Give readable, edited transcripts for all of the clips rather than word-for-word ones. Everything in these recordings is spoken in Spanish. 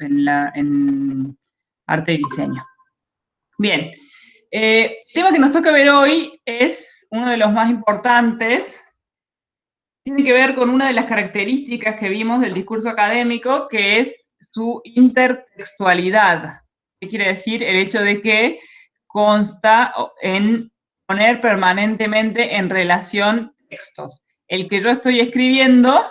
en arte y diseño. Bien, el tema que nos toca ver hoy es uno de los más importantes. Tiene que ver con una de las características que vimos del discurso académico, que es su intertextualidad. ¿Qué quiere decir? El hecho de que consta en poner permanentemente en relación textos. El que yo estoy escribiendo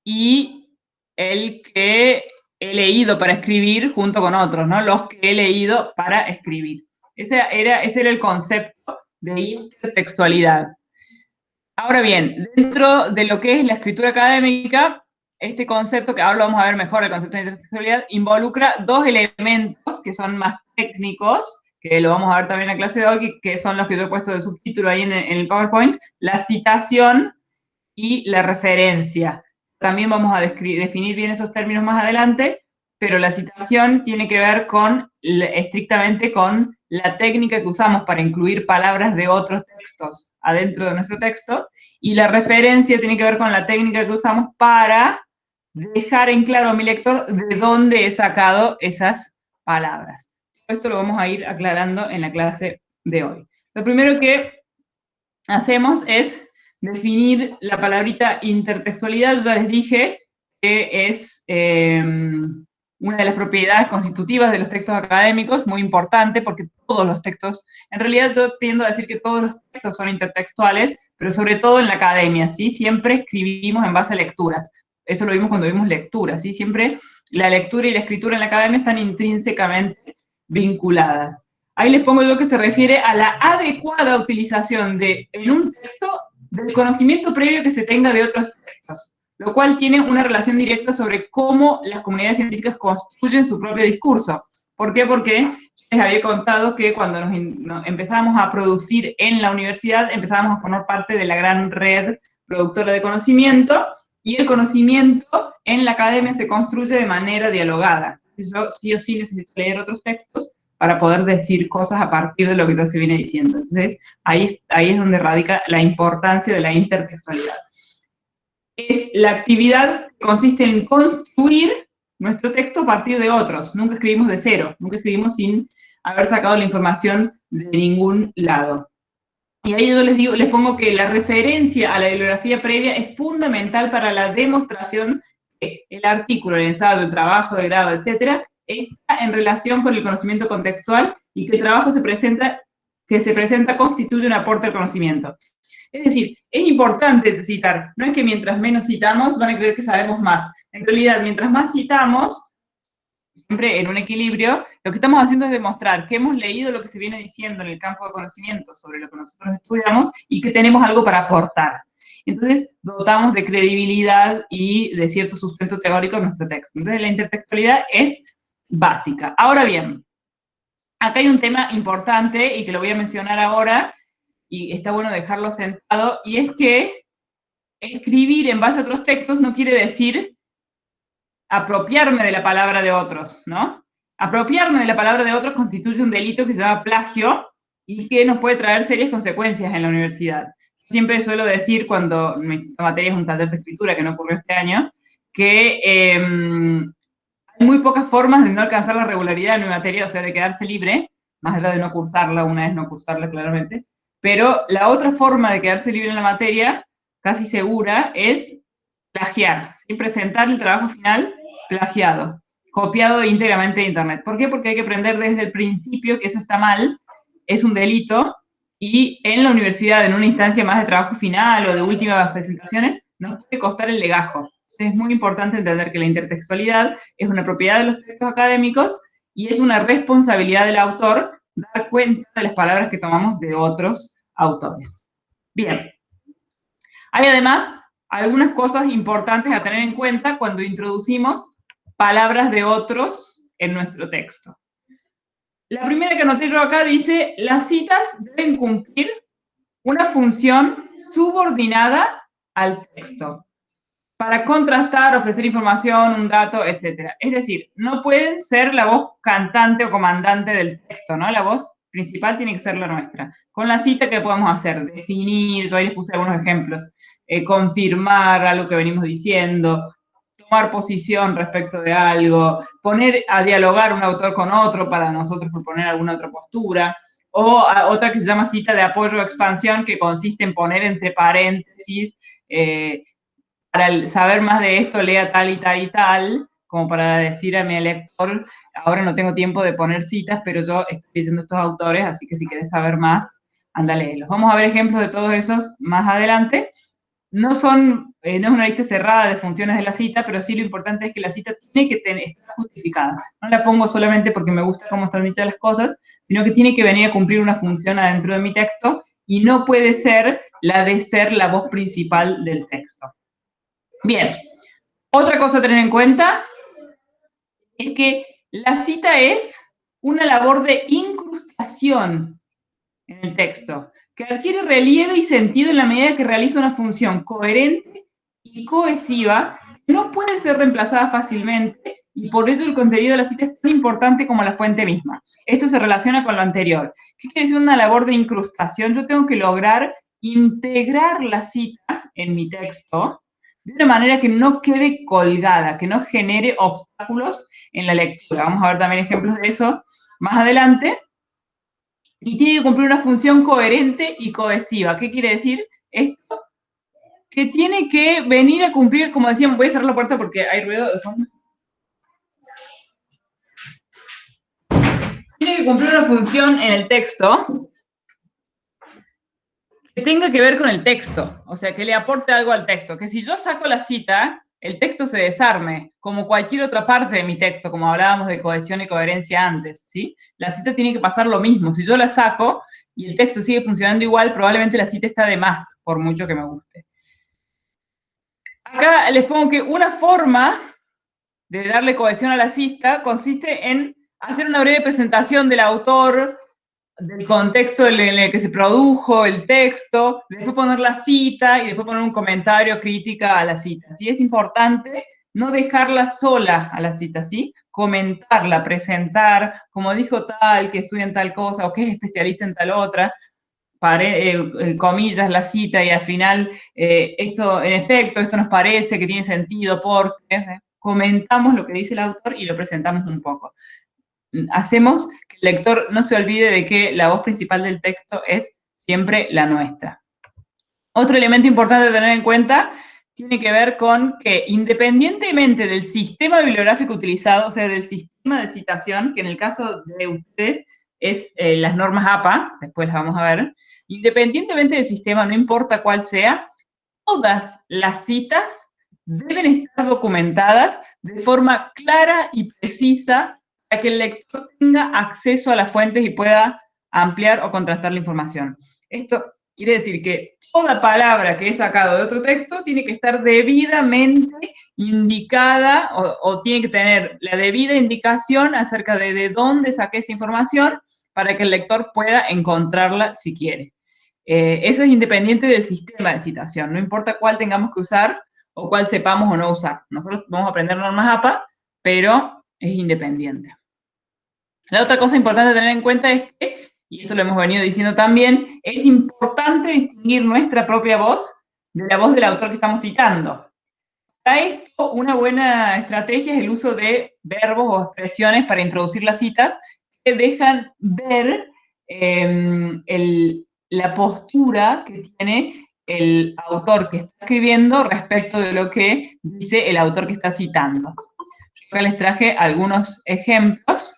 y el que he leído para escribir junto con otros, ¿no? Los que he leído para escribir. Ese era el concepto de intertextualidad. Ahora bien, dentro de lo que es la escritura académica, este concepto, que ahora lo vamos a ver mejor, el concepto de intertextualidad, involucra dos elementos que son más técnicos, que lo vamos a ver también en la clase de hoy, que son los que yo he puesto de subtítulo ahí en el PowerPoint, la citación y la referencia. También vamos a definir bien esos términos más adelante, pero la citación tiene que ver estrictamente con la técnica que usamos para incluir palabras de otros textos adentro de nuestro texto, y la referencia tiene que ver con la técnica que usamos para dejar en claro a mi lector de dónde he sacado esas palabras. Esto lo vamos a ir aclarando en la clase de hoy. Lo primero que hacemos es definir la palabrita intertextualidad. Yo ya les dije que es una de las propiedades constitutivas de los textos académicos, muy importante, porque todos los textos, en realidad yo tiendo a decir que todos los textos son intertextuales, pero sobre todo en la academia, ¿sí? Siempre escribimos en base a lecturas. Esto lo vimos cuando vimos lecturas, ¿sí? Siempre la lectura y la escritura en la academia están intrínsecamente vinculadas. Ahí les pongo yo que se refiere a la adecuada utilización en un texto del conocimiento previo que se tenga de otros textos, lo cual tiene una relación directa sobre cómo las comunidades científicas construyen su propio discurso. ¿Por qué? Porque les había contado que cuando nos empezamos a producir en la universidad, empezábamos a formar parte de la gran red productora de conocimiento, y el conocimiento en la academia se construye de manera dialogada. Yo sí o sí necesito leer otros textos para poder decir cosas a partir de lo que ya se viene diciendo. Entonces, ahí es donde radica la importancia de la intertextualidad. Es la actividad que consiste en construir nuestro texto a partir de otros. Nunca escribimos de cero, nunca escribimos sin haber sacado la información de ningún lado. Y ahí yo les pongo que la referencia a la bibliografía previa es fundamental para la demostración que el artículo, el ensayo, el trabajo de grado, etcétera, está en relación con el conocimiento contextual, y que el trabajo que se presenta constituye un aporte al conocimiento. Es decir, es importante citar. No es que mientras menos citamos van a creer que sabemos más. En realidad, mientras más citamos, siempre en un equilibrio, lo que estamos haciendo es demostrar que hemos leído lo que se viene diciendo en el campo de conocimiento sobre lo que nosotros estudiamos y que tenemos algo para aportar. Entonces, dotamos de credibilidad y de cierto sustento teórico en nuestro texto. Entonces, la intertextualidad es básica. Ahora bien, acá hay un tema importante y que lo voy a mencionar ahora, y está bueno dejarlo sentado, y es que escribir en base a otros textos no quiere decir apropiarme de la palabra de otros, ¿no? Apropiarme de la palabra de otros constituye un delito que se llama plagio y que nos puede traer serias consecuencias en la universidad. Siempre suelo decir, cuando mi materia es un taller de escritura, que no ocurrió este año, que hay muy pocas formas de no alcanzar la regularidad en mi materia, o sea, de quedarse libre, más allá de no cursarla, una es no cursarla claramente, pero la otra forma de quedarse libre en la materia, casi segura, es plagiar, sin presentar el trabajo final plagiado, copiado íntegramente de internet. ¿Por qué? Porque hay que aprender desde el principio que eso está mal, es un delito, y en la universidad, en una instancia más de trabajo final o de últimas presentaciones, nos puede costar el legajo. Entonces, es muy importante entender que la intertextualidad es una propiedad de los textos académicos y es una responsabilidad del autor dar cuenta de las palabras que tomamos de otros autores. Bien. Hay además algunas cosas importantes a tener en cuenta cuando introducimos palabras de otros en nuestro texto. La primera que anoté yo acá dice: las citas deben cumplir una función subordinada al texto, para contrastar, ofrecer información, un dato, etc. Es decir, no pueden ser la voz cantante o comandante del texto, ¿no? La voz principal tiene que ser la nuestra. Con la cita, ¿qué podemos hacer? Definir, yo ahí les puse algunos ejemplos, confirmar algo que venimos diciendo, tomar posición respecto de algo, poner a dialogar un autor con otro para nosotros proponer alguna otra postura, o otra que se llama cita de apoyo o expansión, que consiste en poner entre paréntesis, para saber más de esto, lea tal y tal y tal, como para decir a mi lector, ahora no tengo tiempo de poner citas, pero yo estoy leyendo estos autores, así que si querés saber más, anda a leerlos. Vamos a ver ejemplos de todos esos más adelante. No es una lista cerrada de funciones de la cita, pero sí lo importante es que la cita tiene que estar justificada. No la pongo solamente porque me gusta cómo están dichas las cosas, sino que tiene que venir a cumplir una función adentro de mi texto y no puede ser la de ser la voz principal del texto. Bien, otra cosa a tener en cuenta es que la cita es una labor de incrustación en el texto, que adquiere relieve y sentido en la medida que realiza una función coherente y cohesiva, que no puede ser reemplazada fácilmente, y por eso el contenido de la cita es tan importante como la fuente misma. Esto se relaciona con lo anterior. ¿Qué quiere decir una labor de incrustación? Yo tengo que lograr integrar la cita en mi texto de una manera que no quede colgada, que no genere obstáculos en la lectura. Vamos a ver también ejemplos de eso más adelante. Y tiene que cumplir una función coherente y cohesiva. ¿Qué quiere decir esto? Que tiene que venir a cumplir, como decían, voy a cerrar la puerta porque hay ruido de fondo. Tiene que cumplir una función en el texto que tenga que ver con el texto, o sea, que le aporte algo al texto. Que si yo saco la cita, el texto se desarme, como cualquier otra parte de mi texto, como hablábamos de cohesión y coherencia antes, ¿sí? La cita tiene que pasar lo mismo. Si yo la saco y el texto sigue funcionando igual, probablemente la cita está de más, por mucho que me guste. Acá les pongo que una forma de darle cohesión a la cita consiste en hacer una breve presentación del autor, del contexto en el que se produjo el texto, después poner la cita y después poner un comentario, crítica a la cita. ¿Sí? Es importante no dejarla sola a la cita, ¿sí? Comentarla, presentar, como dijo tal, que estudia en tal cosa o que es especialista en tal otra, comillas, la cita y al final, esto, en efecto, esto nos parece que tiene sentido porque comentamos lo que dice el autor y lo presentamos un poco. Hacemos que el lector no se olvide de que la voz principal del texto es siempre la nuestra. Otro elemento importante de tener en cuenta tiene que ver con que independientemente del sistema bibliográfico utilizado, o sea, del sistema de citación, que en el caso de ustedes es las normas APA, después las vamos a ver, independientemente del sistema, no importa cuál sea, todas las citas deben estar documentadas de forma clara y precisa para que el lector tenga acceso a las fuentes y pueda ampliar o contrastar la información. Esto quiere decir que toda palabra que he sacado de otro texto tiene que estar debidamente indicada o tiene que tener la debida indicación acerca de dónde saqué esa información para que el lector pueda encontrarla si quiere. Eso es independiente del sistema de citación, no importa cuál tengamos que usar o cuál sepamos o no usar. Nosotros vamos a aprender normas APA, pero es independiente. La otra cosa importante a tener en cuenta es que, y esto lo hemos venido diciendo también, es importante distinguir nuestra propia voz de la voz del autor que estamos citando. Para esto, una buena estrategia es el uso de verbos o expresiones para introducir las citas que dejan ver la postura que tiene el autor que está escribiendo respecto de lo que dice el autor que está citando. Yo acá les traje algunos ejemplos.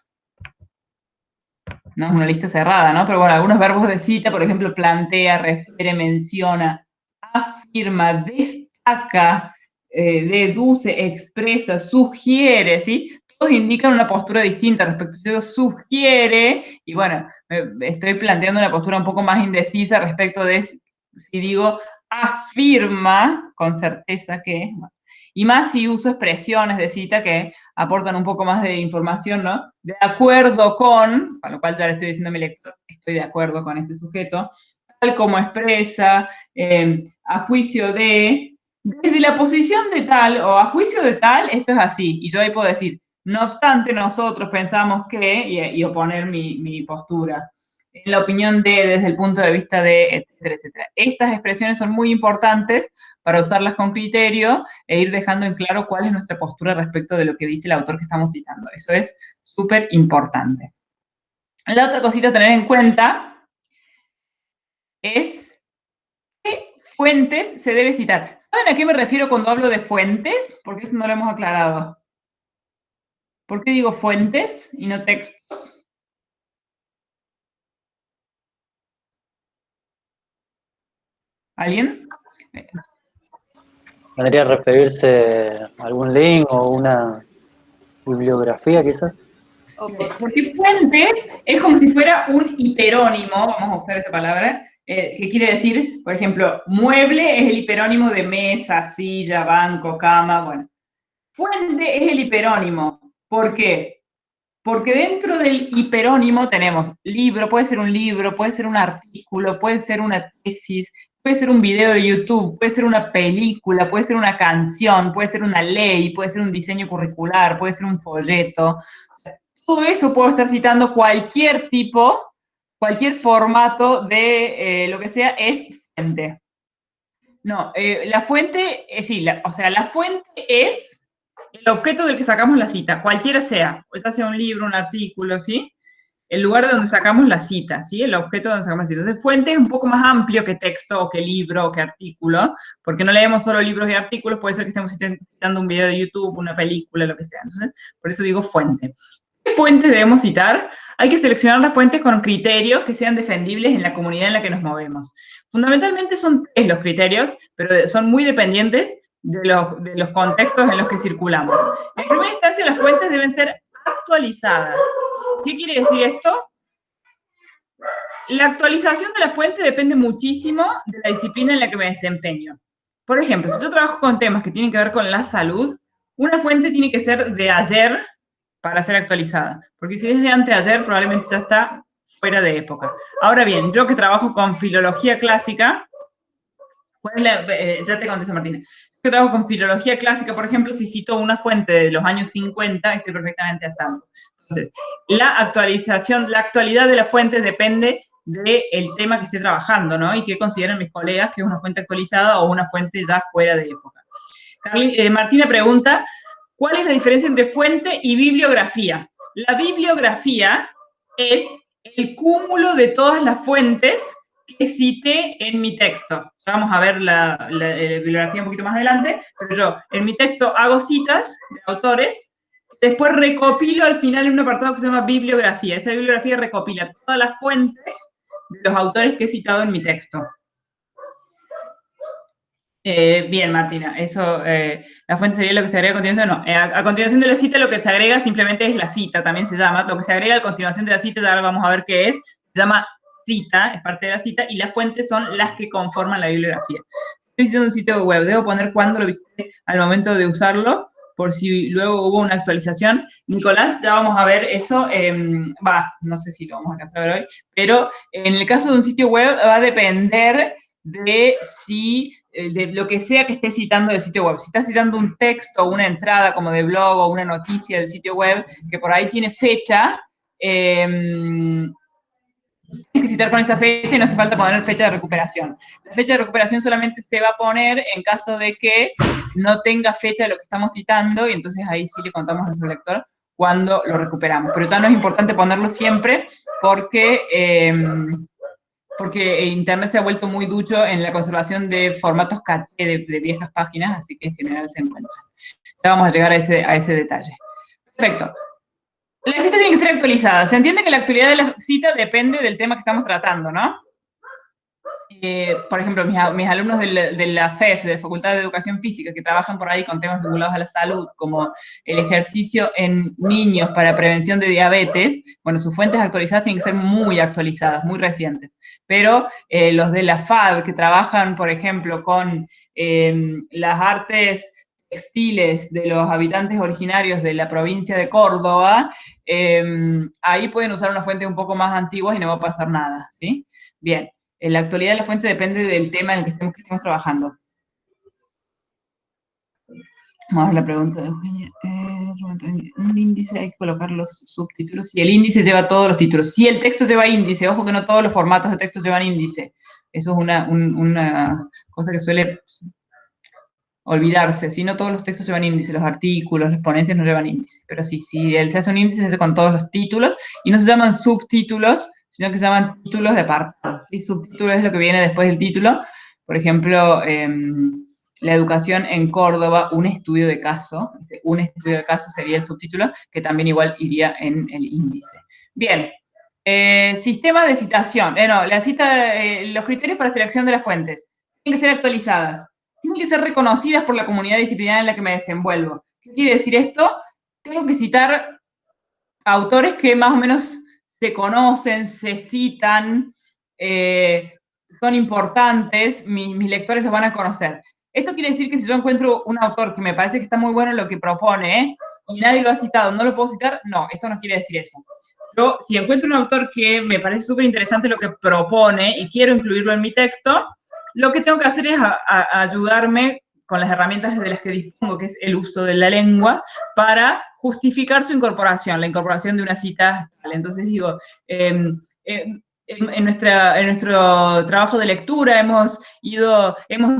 No es una lista cerrada, ¿no? Pero bueno, algunos verbos de cita, por ejemplo, plantea, refiere, menciona, afirma, destaca, deduce, expresa, sugiere, ¿sí? Todos indican una postura distinta respecto a eso, sugiere, y bueno, estoy planteando una postura un poco más indecisa respecto de si digo afirma con certeza que, bueno, y más si uso expresiones de cita que aportan un poco más de información, ¿no? De acuerdo con lo cual ya le estoy diciendo a mi lector, estoy de acuerdo con este sujeto, tal como expresa, a juicio de, desde la posición de tal o a juicio de tal, esto es así. Y yo ahí puedo decir, no obstante, nosotros pensamos que, y oponer mi postura. en la opinión de, desde el punto de vista de, etcétera, etcétera. Estas expresiones son muy importantes para usarlas con criterio e ir dejando en claro cuál es nuestra postura respecto de lo que dice el autor que estamos citando. Eso es súper importante. La otra cosita a tener en cuenta es qué fuentes se debe citar. ¿Saben a qué me refiero cuando hablo de fuentes? Porque eso no lo hemos aclarado. ¿Por qué digo fuentes y no textos? ¿Alguien? ¿Podría referirse a algún link o una bibliografía quizás? Porque fuentes es como si fuera un hiperónimo, vamos a usar esa palabra, que quiere decir, por ejemplo, mueble es el hiperónimo de mesa, silla, banco, cama, bueno. Fuente es el hiperónimo. ¿Por qué? Porque dentro del hiperónimo tenemos libro, puede ser un artículo, puede ser una tesis, puede ser un video de YouTube, puede ser una película, puede ser una canción, puede ser una ley, puede ser un diseño curricular, puede ser un folleto. Todo eso puedo estar citando cualquier tipo, cualquier formato de lo que sea, es fuente. No, la fuente, sí, o sea, la fuente es el objeto del que sacamos la cita, cualquiera sea, ya sea un libro, un artículo, ¿sí? El lugar de donde sacamos la cita, ¿sí? El objeto de donde sacamos la cita. Entonces, fuente es un poco más amplio que texto, o que libro, o que artículo, porque no leemos solo libros y artículos, puede ser que estemos citando un video de YouTube, una película, lo que sea. Entonces, por eso digo fuente. ¿Qué fuentes debemos citar? Hay que seleccionar las fuentes con criterios que sean defendibles en la comunidad en la que nos movemos. Fundamentalmente son tres los criterios, pero son muy dependientes de los contextos en los que circulamos. En primera instancia, las fuentes deben ser actualizadas. ¿Qué quiere decir esto? La actualización de la fuente depende muchísimo de la disciplina en la que me desempeño. Por ejemplo, si yo trabajo con temas que tienen que ver con la salud, una fuente tiene que ser de ayer para ser actualizada, porque si es de anteayer probablemente ya está fuera de época. Ahora bien, yo que trabajo con filología clásica, ya te contesto, Martina. Yo que trabajo con filología clásica, por ejemplo, si cito una fuente de los años 50, estoy perfectamente a salvo. Entonces, la actualización, la actualidad de la fuente depende del tema que esté trabajando, ¿no? Y qué consideran mis colegas que es una fuente actualizada o una fuente ya fuera de época. Martina pregunta, ¿cuál es la diferencia entre fuente y bibliografía? La bibliografía es el cúmulo de todas las fuentes que cité en mi texto. Vamos a ver la bibliografía un poquito más adelante, pero yo en mi texto hago citas de autores, después recopilo al final en un apartado que se llama bibliografía. Esa bibliografía recopila todas las fuentes de los autores que he citado en mi texto. Bien, Martina, eso, la fuente sería lo que se agrega a continuación, no. A continuación de la cita lo que se agrega simplemente es la cita, también se llama, lo que se agrega a continuación de la cita, ahora vamos a ver qué es, se llama cita, es parte de la cita, y las fuentes son las que conforman la bibliografía. Estoy citando un sitio web, debo poner cuándo lo visité al momento de usarlo, por si luego hubo una actualización. Nicolás, ya vamos a ver eso, no sé si lo vamos a alcanzar a ver hoy, pero en el caso de un sitio web va a depender de si, de lo que sea que esté citando del sitio web. Si está citando un texto o una entrada como de blog o una noticia del sitio web que por ahí tiene fecha, tienes que citar con esa fecha y no hace falta poner fecha de recuperación. La fecha de recuperación solamente se va a poner en caso de que no tenga fecha de lo que estamos citando y entonces ahí sí le contamos a nuestro lector cuando lo recuperamos. Pero ya no es importante ponerlo siempre porque Internet se ha vuelto muy ducho en la conservación de formatos caché de viejas páginas, así que en general se encuentra. Ya vamos a llegar a ese detalle. Perfecto. La cita tiene que ser actualizada. Se entiende que la actualidad de la cita depende del tema que estamos tratando, ¿no? Por ejemplo, mis alumnos de la FEF, de la Facultad de Educación Física, que trabajan por ahí con temas vinculados a la salud, como el ejercicio en niños para prevención de diabetes, bueno, sus fuentes actualizadas tienen que ser muy actualizadas, muy recientes. Pero los de la FAD, que trabajan, por ejemplo, con las artes textiles de los habitantes originarios de la provincia de Córdoba, ahí pueden usar una fuente un poco más antigua y no va a pasar nada, ¿sí? Bien. En la actualidad la fuente depende del tema en el que estemos trabajando. Vamos a ver la pregunta de Eugenia. un índice hay que colocar los subtítulos. Si el índice lleva todos los títulos. Si el texto lleva índice, ojo que no todos los formatos de texto llevan índice. Eso es una cosa que suele olvidarse. Si no todos los textos llevan índice, los artículos, las ponencias no llevan índice. Pero sí, si se hace un índice, se hace con todos los títulos y no se llaman subtítulos, sino que se llaman títulos de apartado. ¿Sí? Subtítulo es lo que viene después del título. Por ejemplo, la educación en Córdoba, un estudio de caso. Un estudio de caso sería el subtítulo, que también igual iría en el índice. Bien, sistema de citación. Los criterios para selección de las fuentes tienen que ser actualizadas. Tienen que ser reconocidas por la comunidad disciplinaria en la que me desenvuelvo. ¿Qué quiere decir esto? Tengo que citar autores que más o menos se conocen, se citan, son importantes, mis lectores los van a conocer. Esto quiere decir que si yo encuentro un autor que me parece que está muy bueno en lo que propone, y nadie lo ha citado, ¿no lo puedo citar? No, eso no quiere decir eso. Pero si encuentro un autor que me parece súper interesante lo que propone y quiero incluirlo en mi texto, lo que tengo que hacer es ayudarme con las herramientas de las que dispongo, que es el uso de la lengua, para justificar su incorporación, la incorporación de una cita tal. Entonces digo, en nuestro trabajo de lectura hemos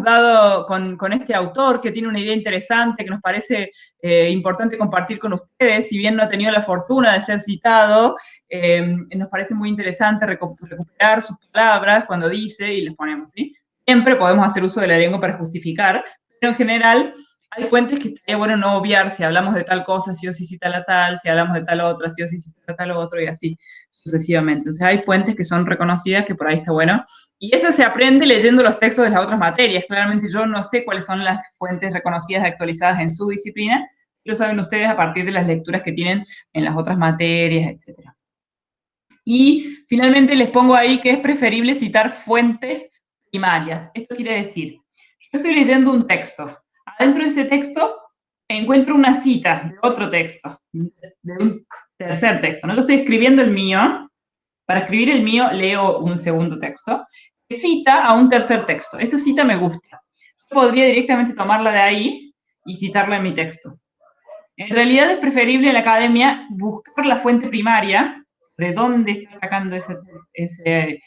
dado con este autor que tiene una idea interesante que nos parece importante compartir con ustedes, si bien no ha tenido la fortuna de ser citado, nos parece muy interesante recuperar sus palabras cuando dice y les ponemos, ¿sí? Siempre podemos hacer uso de la lengua para justificar, pero en general hay fuentes que estaría bueno no obviar. Si hablamos de tal cosa, sí o sí cita la tal; si hablamos de tal otra, sí o sí cita tal otro, y así sucesivamente. O sea, hay fuentes que son reconocidas, que por ahí está bueno. Y eso se aprende leyendo los textos de las otras materias. Claramente yo no sé cuáles son las fuentes reconocidas y actualizadas en su disciplina, lo saben ustedes a partir de las lecturas que tienen en las otras materias, etc. Y finalmente les pongo ahí que es preferible citar fuentes primarias. Esto quiere decir, yo estoy leyendo un texto. Adentro de ese texto encuentro una cita de otro texto, de un tercer texto. ¿No? Yo estoy escribiendo el mío. Para escribir el mío leo un segundo texto. Cita a un tercer texto. Esa cita me gusta. Yo podría directamente tomarla de ahí y citarla en mi texto. En realidad es preferible en la academia buscar la fuente primaria, de dónde está sacando este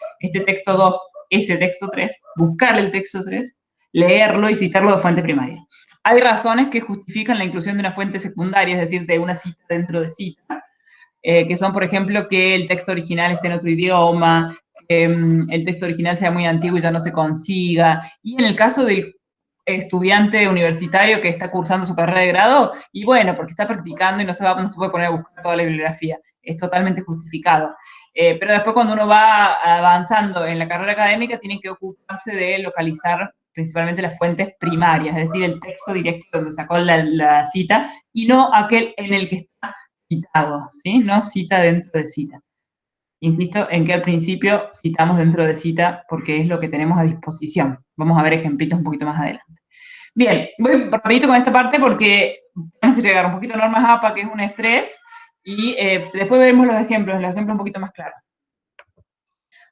texto 2, ese texto 3, buscar el texto 3, leerlo y citarlo de fuente primaria. Hay razones que justifican la inclusión de una fuente secundaria, es decir, de una cita dentro de cita, que son, por ejemplo, que el texto original esté en otro idioma, que el texto original sea muy antiguo y ya no se consiga, y en el caso del estudiante universitario que está cursando su carrera de grado, y bueno, porque está practicando y no se puede poner a buscar toda la bibliografía, es totalmente justificado. Pero después cuando uno va avanzando en la carrera académica, tiene que ocuparse de localizar principalmente las fuentes primarias, es decir, el texto directo donde sacó la cita, y no aquel en el que está citado, ¿sí? No cita dentro de cita. Insisto en que al principio citamos dentro de cita porque es lo que tenemos a disposición. Vamos a ver ejemplitos un poquito más adelante. Bien, voy rapidito con esta parte porque tenemos que llegar un poquito a normas APA, que es un estrés, y después veremos los ejemplos un poquito más claros.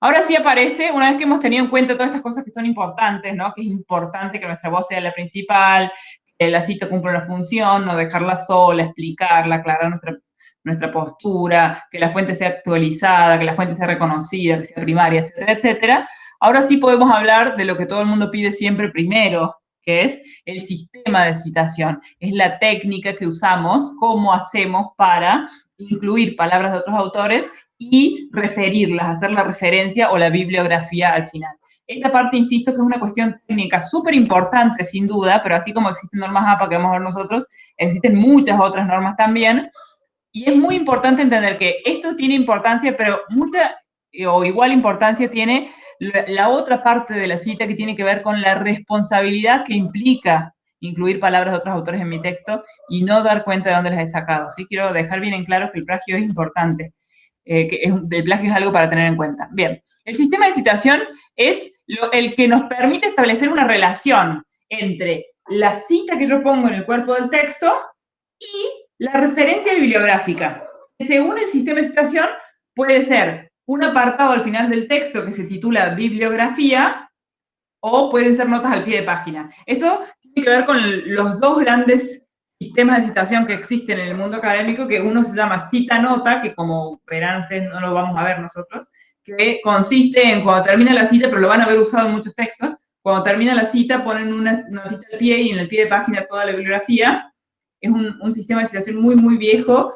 Ahora sí aparece, una vez que hemos tenido en cuenta todas estas cosas que son importantes, ¿no? Que es importante que nuestra voz sea la principal, que la cita cumpla una función, no dejarla sola, explicarla, aclarar nuestra postura, que la fuente sea actualizada, que la fuente sea reconocida, que sea primaria, etcétera, etcétera. Ahora sí podemos hablar de lo que todo el mundo pide siempre primero, que es el sistema de citación. Es la técnica que usamos, cómo hacemos para incluir palabras de otros autores y referirlas, hacer la referencia o la bibliografía al final. Esta parte, insisto, que es una cuestión técnica súper importante, sin duda, pero así como existen normas APA que vamos a ver nosotros, existen muchas otras normas también, y es muy importante entender que esto tiene importancia, pero mucha o igual importancia tiene la otra parte de la cita, que tiene que ver con la responsabilidad que implica incluir palabras de otros autores en mi texto y no dar cuenta de dónde las he sacado. ¿Sí? Quiero dejar bien en claro que el plagio es importante. El plagio es algo para tener en cuenta. Bien, el sistema de citación es el que nos permite establecer una relación entre la cita que yo pongo en el cuerpo del texto y la referencia bibliográfica. Según el sistema de citación, puede ser un apartado al final del texto que se titula bibliografía, o pueden ser notas al pie de página. Esto tiene que ver con los dos grandes sistemas de citación que existen en el mundo académico, que uno se llama cita-nota, que como verán ustedes no lo vamos a ver nosotros, que consiste en cuando termina la cita, pero lo van a haber usado en muchos textos, cuando termina la cita ponen una notita al pie y en el pie de página toda la bibliografía. Es un sistema de citación muy, muy viejo,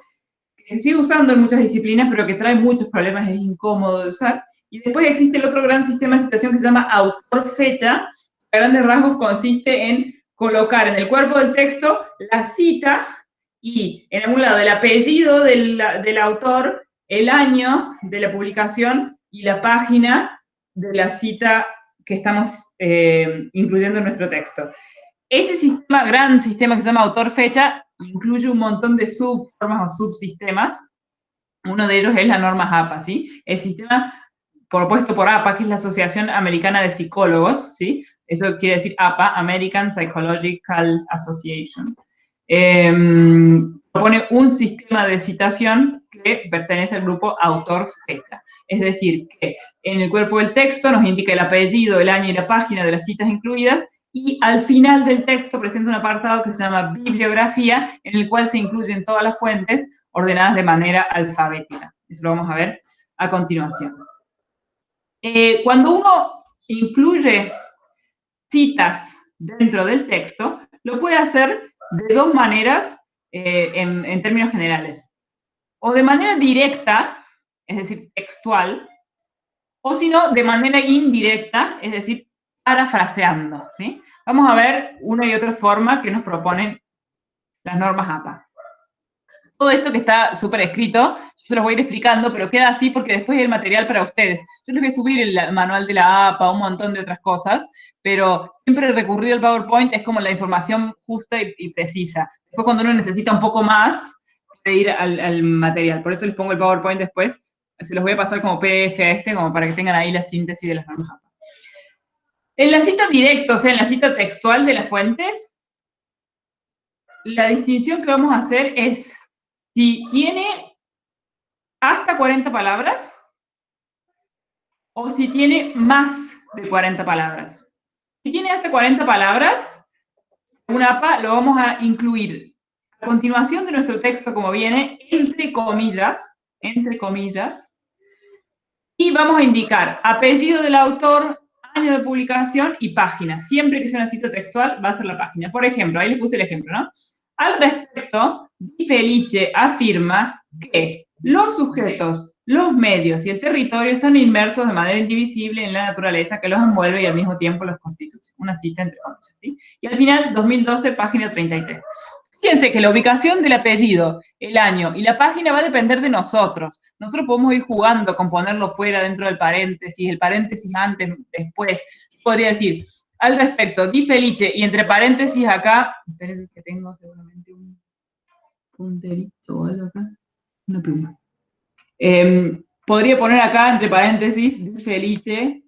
que se sigue usando en muchas disciplinas, pero que trae muchos problemas, es incómodo de usar. Y después existe el otro gran sistema de citación que se llama autor-fecha. A grandes rasgos consiste en colocar en el cuerpo del texto la cita y en algún lado el apellido del autor, el año de la publicación y la página de la cita que estamos incluyendo en nuestro texto. Ese sistema, gran sistema que se llama autor-fecha, incluye un montón de subformas o subsistemas. Uno de ellos es la norma APA, ¿sí? El sistema propuesto por APA, que es la Asociación Americana de Psicólogos, ¿sí? Eso quiere decir APA, American Psychological Association. Propone un sistema de citación que pertenece al grupo autor-fecha. Es decir, que en el cuerpo del texto nos indica el apellido, el año y la página de las citas incluidas, y al final del texto presenta un apartado que se llama bibliografía, en el cual se incluyen todas las fuentes ordenadas de manera alfabética. Eso lo vamos a ver a continuación. Cuando uno incluye citas dentro del texto, lo puede hacer de dos maneras en términos generales. O de manera directa, es decir, textual, o si no, de manera indirecta, es decir, parafraseando, ¿sí? Vamos a ver una y otra forma que nos proponen las normas APA. Todo esto que está súper escrito, yo se los voy a ir explicando, pero queda así porque después hay el material para ustedes. Yo les voy a subir el manual de la APA, un montón de otras cosas, pero siempre recurrir al PowerPoint es como la información justa y precisa. Después cuando uno necesita un poco más, puede ir al material. Por eso les pongo el PowerPoint después. Se los voy a pasar como PDF a como para que tengan ahí la síntesis de las normas APA. En la cita directa, o sea, en la cita textual de las fuentes, la distinción que vamos a hacer es si tiene hasta 40 palabras o si tiene más de 40 palabras. Si tiene hasta 40 palabras, un APA lo vamos a incluir a continuación de nuestro texto como viene, entre comillas, y vamos a indicar apellido del autor, año de publicación y página. Siempre que sea una cita textual, va a ser la página. Por ejemplo, ahí les puse el ejemplo, ¿no? Al respecto, Di Felice afirma que los sujetos, los medios y el territorio están inmersos de manera indivisible en la naturaleza que los envuelve y al mismo tiempo los constituye. Una cita entre comillas, ¿sí? Y al final, 2012, página 33. Fíjense que la ubicación del apellido, el año y la página va a depender de nosotros. Nosotros podemos ir jugando con ponerlo fuera dentro del paréntesis, el paréntesis antes, después. Podría decir, al respecto, Di Felice, y entre paréntesis acá, esperen que tengo seguramente un punterito o algo acá, una pluma. Podría poner acá, entre paréntesis, Di Felice,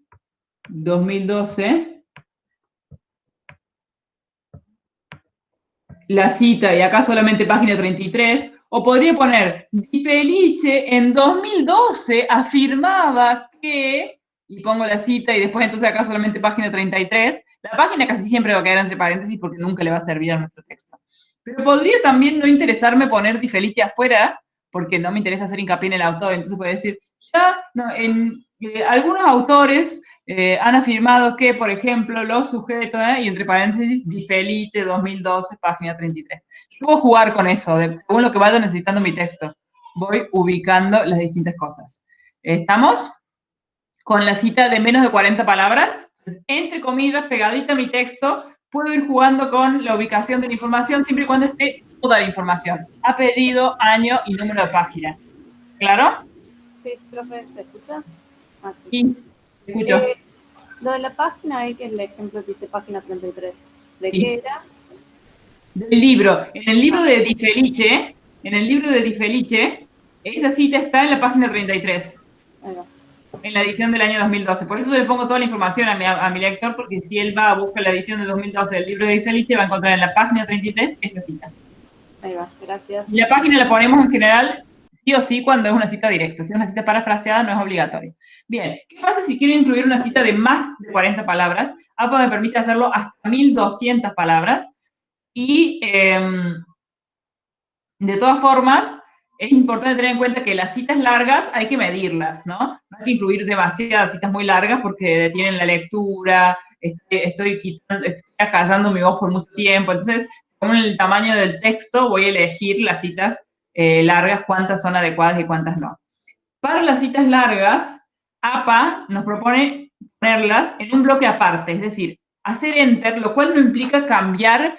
2012, la cita, y acá solamente página 33, o podría poner, Di Felice en 2012 afirmaba que, y pongo la cita, y después entonces acá solamente página 33, la página casi siempre va a quedar entre paréntesis porque nunca le va a servir a nuestro texto. Pero podría también no interesarme poner Di Felice afuera, porque no me interesa hacer hincapié en el autor, entonces puede decir, ya, no, algunos autores han afirmado que, por ejemplo, los sujetos, y entre paréntesis, Di Felice 2012, página 33. Yo puedo jugar con eso, según lo que vaya necesitando mi texto. Voy ubicando las distintas cosas. ¿Estamos? Con la cita de menos de 40 palabras, entre comillas, pegadita a mi texto, puedo ir jugando con la ubicación de la información siempre y cuando esté toda la información. Apellido, año y número de página. ¿Claro? Sí, profe, ¿se escucha? Ah, sí. Sí, escucho. Lo de la página ahí, que el ejemplo dice página 33. ¿De qué era? Del libro. En el libro de Di Felice, esa cita está en la página 33. Ahí va. En la edición del año 2012. Por eso le pongo toda la información a mi lector, porque si él va a buscar la edición de 2012 del libro de Di Felice, va a encontrar en la página 33 esa cita. Ahí va, gracias. Y la página la ponemos en general sí o sí cuando es una cita directa. Si es una cita parafraseada, no es obligatorio. Bien, ¿qué pasa si quiero incluir una cita de más de 40 palabras? APA me permite hacerlo hasta 1200 palabras. Y De todas formas, es importante tener en cuenta que las citas largas hay que medirlas, ¿no? No hay que incluir demasiadas citas muy largas porque detienen la lectura, estoy acallando mi voz por mucho tiempo. Entonces, según el tamaño del texto, voy a elegir las citas largas, cuántas son adecuadas y cuántas no. Para las citas largas, APA nos propone ponerlas en un bloque aparte, es decir, hacer enter, lo cual no implica cambiar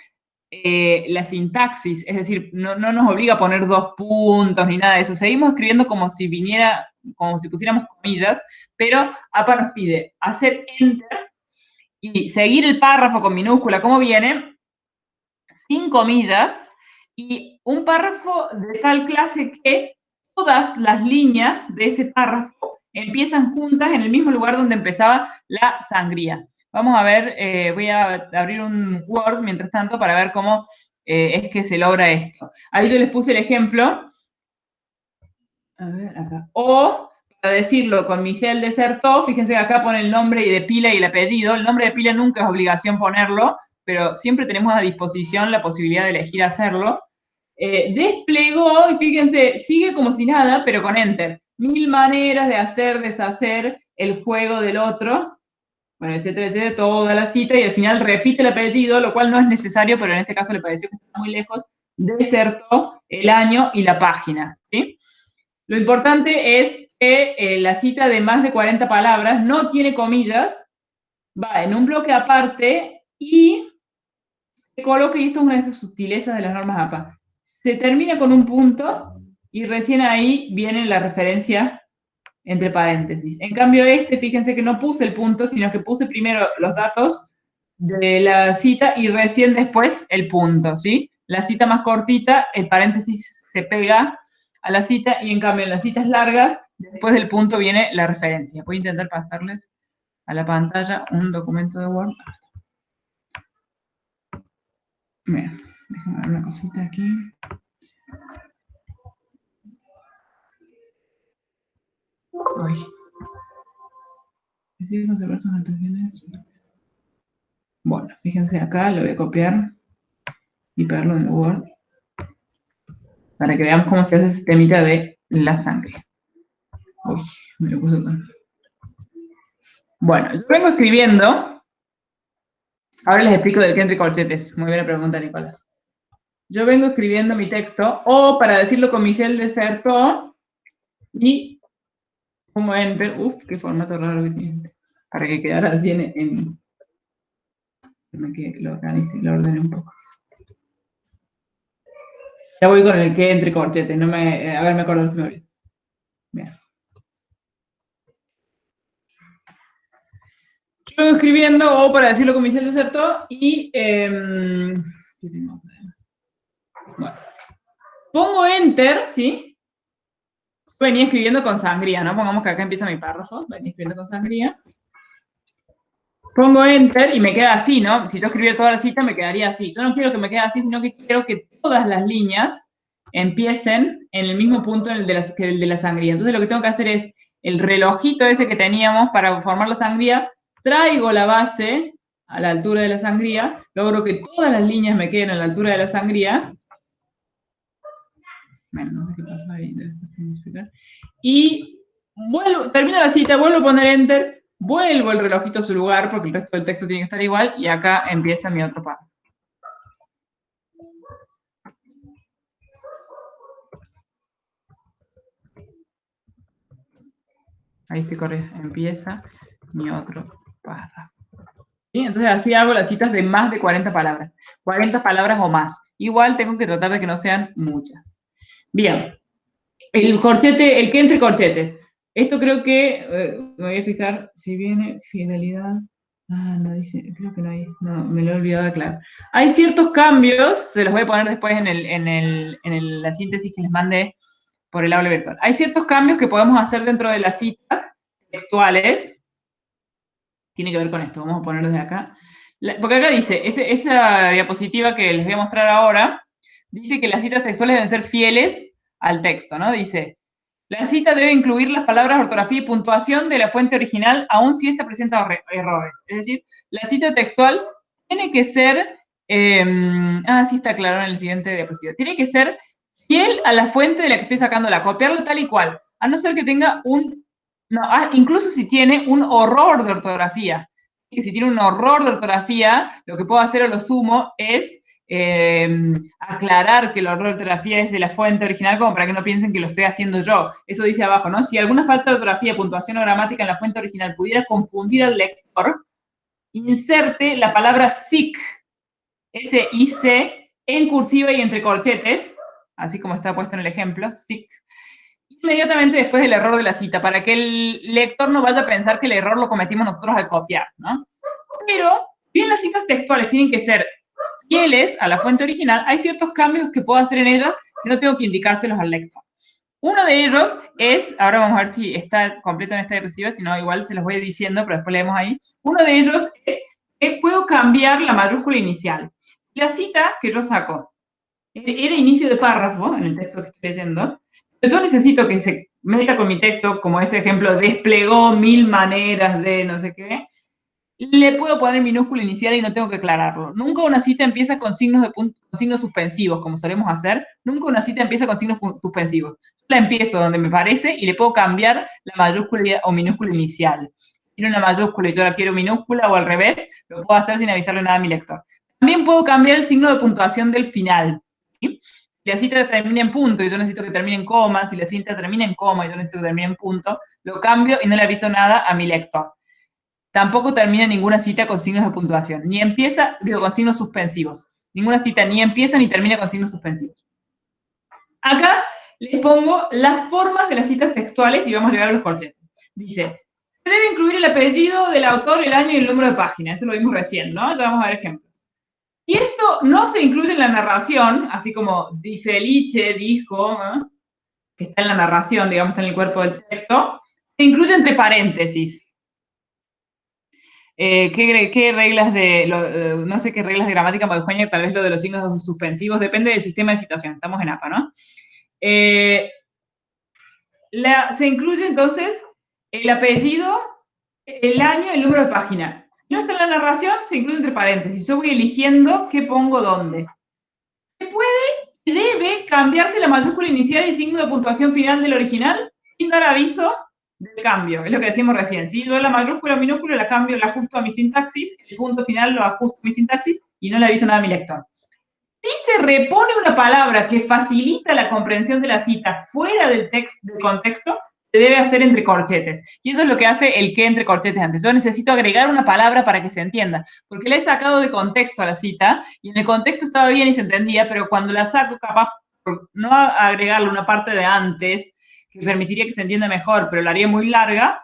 la sintaxis, es decir, no nos obliga a poner 2 puntos ni nada de eso. Seguimos escribiendo como si viniera, como si pusiéramos comillas, pero APA nos pide hacer enter y seguir el párrafo con minúscula como viene, sin comillas, y un párrafo de tal clase que todas las líneas de ese párrafo empiezan juntas en el mismo lugar donde empezaba la sangría. Vamos a ver, voy a abrir un Word mientras tanto para ver cómo es que se logra esto. Ahí yo les puse el ejemplo. A ver, acá. O, para decirlo con Michel Desertó, fíjense que acá pone el nombre de pila y el apellido. El nombre de pila nunca es obligación ponerlo, pero siempre tenemos a disposición la posibilidad de elegir hacerlo. Desplegó, y fíjense, sigue como si nada, pero con enter. 1000 maneras de hacer, deshacer el juego del otro. Bueno, etcétera, toda la cita, y al final repite el apellido, lo cual no es necesario, pero en este caso le pareció que está muy lejos. Desertó el año y la página, ¿sí? Lo importante es que la cita de más de 40 palabras no tiene comillas, va en un bloque aparte y se coloca, y esto es una de esas sutilezas de las normas APA, se termina con un punto y recién ahí viene la referencia entre paréntesis. En cambio fíjense que no puse el punto, sino que puse primero los datos de la cita y recién después el punto, ¿sí? La cita más cortita, el paréntesis se pega a la cita, y en cambio en las citas largas, después del punto viene la referencia. Voy a intentar pasarles a la pantalla un documento de Word. Bien, déjame ver una cosita aquí. Ay. ¿Decide conservar sus anotaciones? Bueno, fíjense acá, lo voy a copiar y pegarlo en el Word para que veamos cómo se hace ese sistemita de la sangre. Uy, me lo puse acá. Bueno, yo vengo escribiendo. Ahora les explico del que entre corchetes. Muy buena pregunta, Nicolás. Yo vengo escribiendo mi texto, o para decirlo con Michel Desertó, y como enter. Uf, qué formato raro que tiene. Para que quedara así en que lo organice, lo ordene un poco. Ya voy con el que entre corchetes. No me, a ver, me acuerdo los nombres. Bien. Yo vengo escribiendo, o para decirlo con Michel Desertó, y bueno, pongo enter, ¿sí? Venía escribiendo con sangría, ¿no? Pongamos que acá empieza mi párrafo, venía escribiendo con sangría. Pongo enter y me queda así, ¿no? Si yo escribiera toda la cita me quedaría así. Yo no quiero que me quede así, sino que quiero que todas las líneas empiecen en el mismo punto que el de la sangría. Entonces lo que tengo que hacer es el relojito ese que teníamos para formar la sangría, traigo la base a la altura de la sangría, logro que todas las líneas me queden a la altura de la sangría. Bueno, no sé qué pasó ahí, y termino la cita, vuelvo a poner enter, vuelvo el relojito a su lugar porque el resto del texto tiene que estar igual, y acá empieza mi otro párrafo. Ahí estoy corriendo, empieza mi otro párrafo. ¿Sí? Entonces así hago las citas de más de 40 palabras. 40 palabras o más. Igual tengo que tratar de que no sean muchas. Bien. El corchete, el que entre corchetes. Esto creo que, me voy a fijar si viene fidelidad. Ah, no dice, creo que no hay, no, me lo he olvidado de aclarar. Hay ciertos cambios, se los voy a poner después en la síntesis que les mandé por el aula virtual. Hay ciertos cambios que podemos hacer dentro de las citas textuales. Tiene que ver con esto, vamos a ponerlo desde acá. Porque acá dice, esa diapositiva que les voy a mostrar ahora, dice que las citas textuales deben ser fieles al texto, ¿no? Dice, la cita debe incluir las palabras, ortografía y puntuación de la fuente original, aun si ésta presenta errores. Es decir, la cita textual tiene que ser, sí está claro en el siguiente diapositiva, tiene que ser fiel a la fuente de la que estoy sacándola, copiarlo tal y cual, a no ser que tenga incluso si tiene un horror de ortografía. Que si tiene un horror de ortografía, lo que puedo hacer o lo sumo es aclarar que el horror de ortografía es de la fuente original, como para que no piensen que lo estoy haciendo yo. Esto dice abajo, ¿no? Si alguna falta de ortografía, puntuación o gramática en la fuente original pudiera confundir al lector, inserte la palabra SIC, S-I-C, en cursiva y entre corchetes, así como está puesto en el ejemplo, SIC, inmediatamente después del error de la cita, para que el lector no vaya a pensar que el error lo cometimos nosotros al copiar, ¿no? Pero, bien las citas textuales tienen que ser fieles a la fuente original, hay ciertos cambios que puedo hacer en ellas que no tengo que indicárselos al lector. Uno de ellos es, ahora vamos a ver si está completo en esta diapositiva, si no, igual se los voy diciendo, pero después leemos ahí. Uno de ellos es que puedo cambiar la mayúscula inicial. La cita que yo saco era inicio de párrafo en el texto que estoy leyendo, pero yo necesito que se meta con mi texto, como este ejemplo, desplegó 1000 maneras de no sé qué, le puedo poner minúscula inicial y no tengo que aclararlo. Nunca una cita empieza con signos con signos suspensivos, como solemos hacer. Nunca una cita empieza con signos suspensivos. Yo la empiezo donde me parece y le puedo cambiar la mayúscula o minúscula inicial. Si tiene una mayúscula y yo la quiero minúscula o al revés, lo puedo hacer sin avisarle nada a mi lector. También puedo cambiar el signo de puntuación del final. ¿Sí? Si la cita termina en punto y yo necesito que termine en coma, si la cita termina en coma y yo necesito que termine en punto, lo cambio y no le aviso nada a mi lector. Tampoco termina ninguna cita con signos de puntuación. Ni empieza, con signos suspensivos. Ninguna cita ni empieza ni termina con signos suspensivos. Acá les pongo las formas de las citas textuales y vamos a llegar a los corchetes. Dice, se debe incluir el apellido del autor, el año y el número de página. Eso lo vimos recién, ¿no? Ya vamos a ver ejemplos. Y esto no se incluye en la narración, así como di Felice, dijo, ¿no? Que está en la narración, digamos, está en el cuerpo del texto. Se incluye entre paréntesis. ¿Qué reglas no sé qué reglas de gramática madueña, tal vez lo de los signos suspensivos, depende del sistema de citación, estamos en APA, ¿no? Se incluye entonces el apellido, el año, el número de página. Si no está en la narración, se incluye entre paréntesis. Yo voy eligiendo qué pongo dónde. Se puede y debe cambiarse la mayúscula inicial y signo de puntuación final del original sin dar aviso del cambio, es lo que decimos recién, ¿sí? Yo la mayúscula o minúscula la cambio, la ajusto a mi sintaxis, el punto final lo ajusto a mi sintaxis y no le aviso nada a mi lector. Si se repone una palabra que facilita la comprensión de la cita fuera del contexto, se debe hacer entre corchetes. Y eso es lo que hace el que entre corchetes antes. Yo necesito agregar una palabra para que se entienda, porque le he sacado de contexto a la cita, y en el contexto estaba bien y se entendía, pero cuando la saco, capaz, por no agregarle una parte de antes, que permitiría que se entienda mejor, pero la haría muy larga,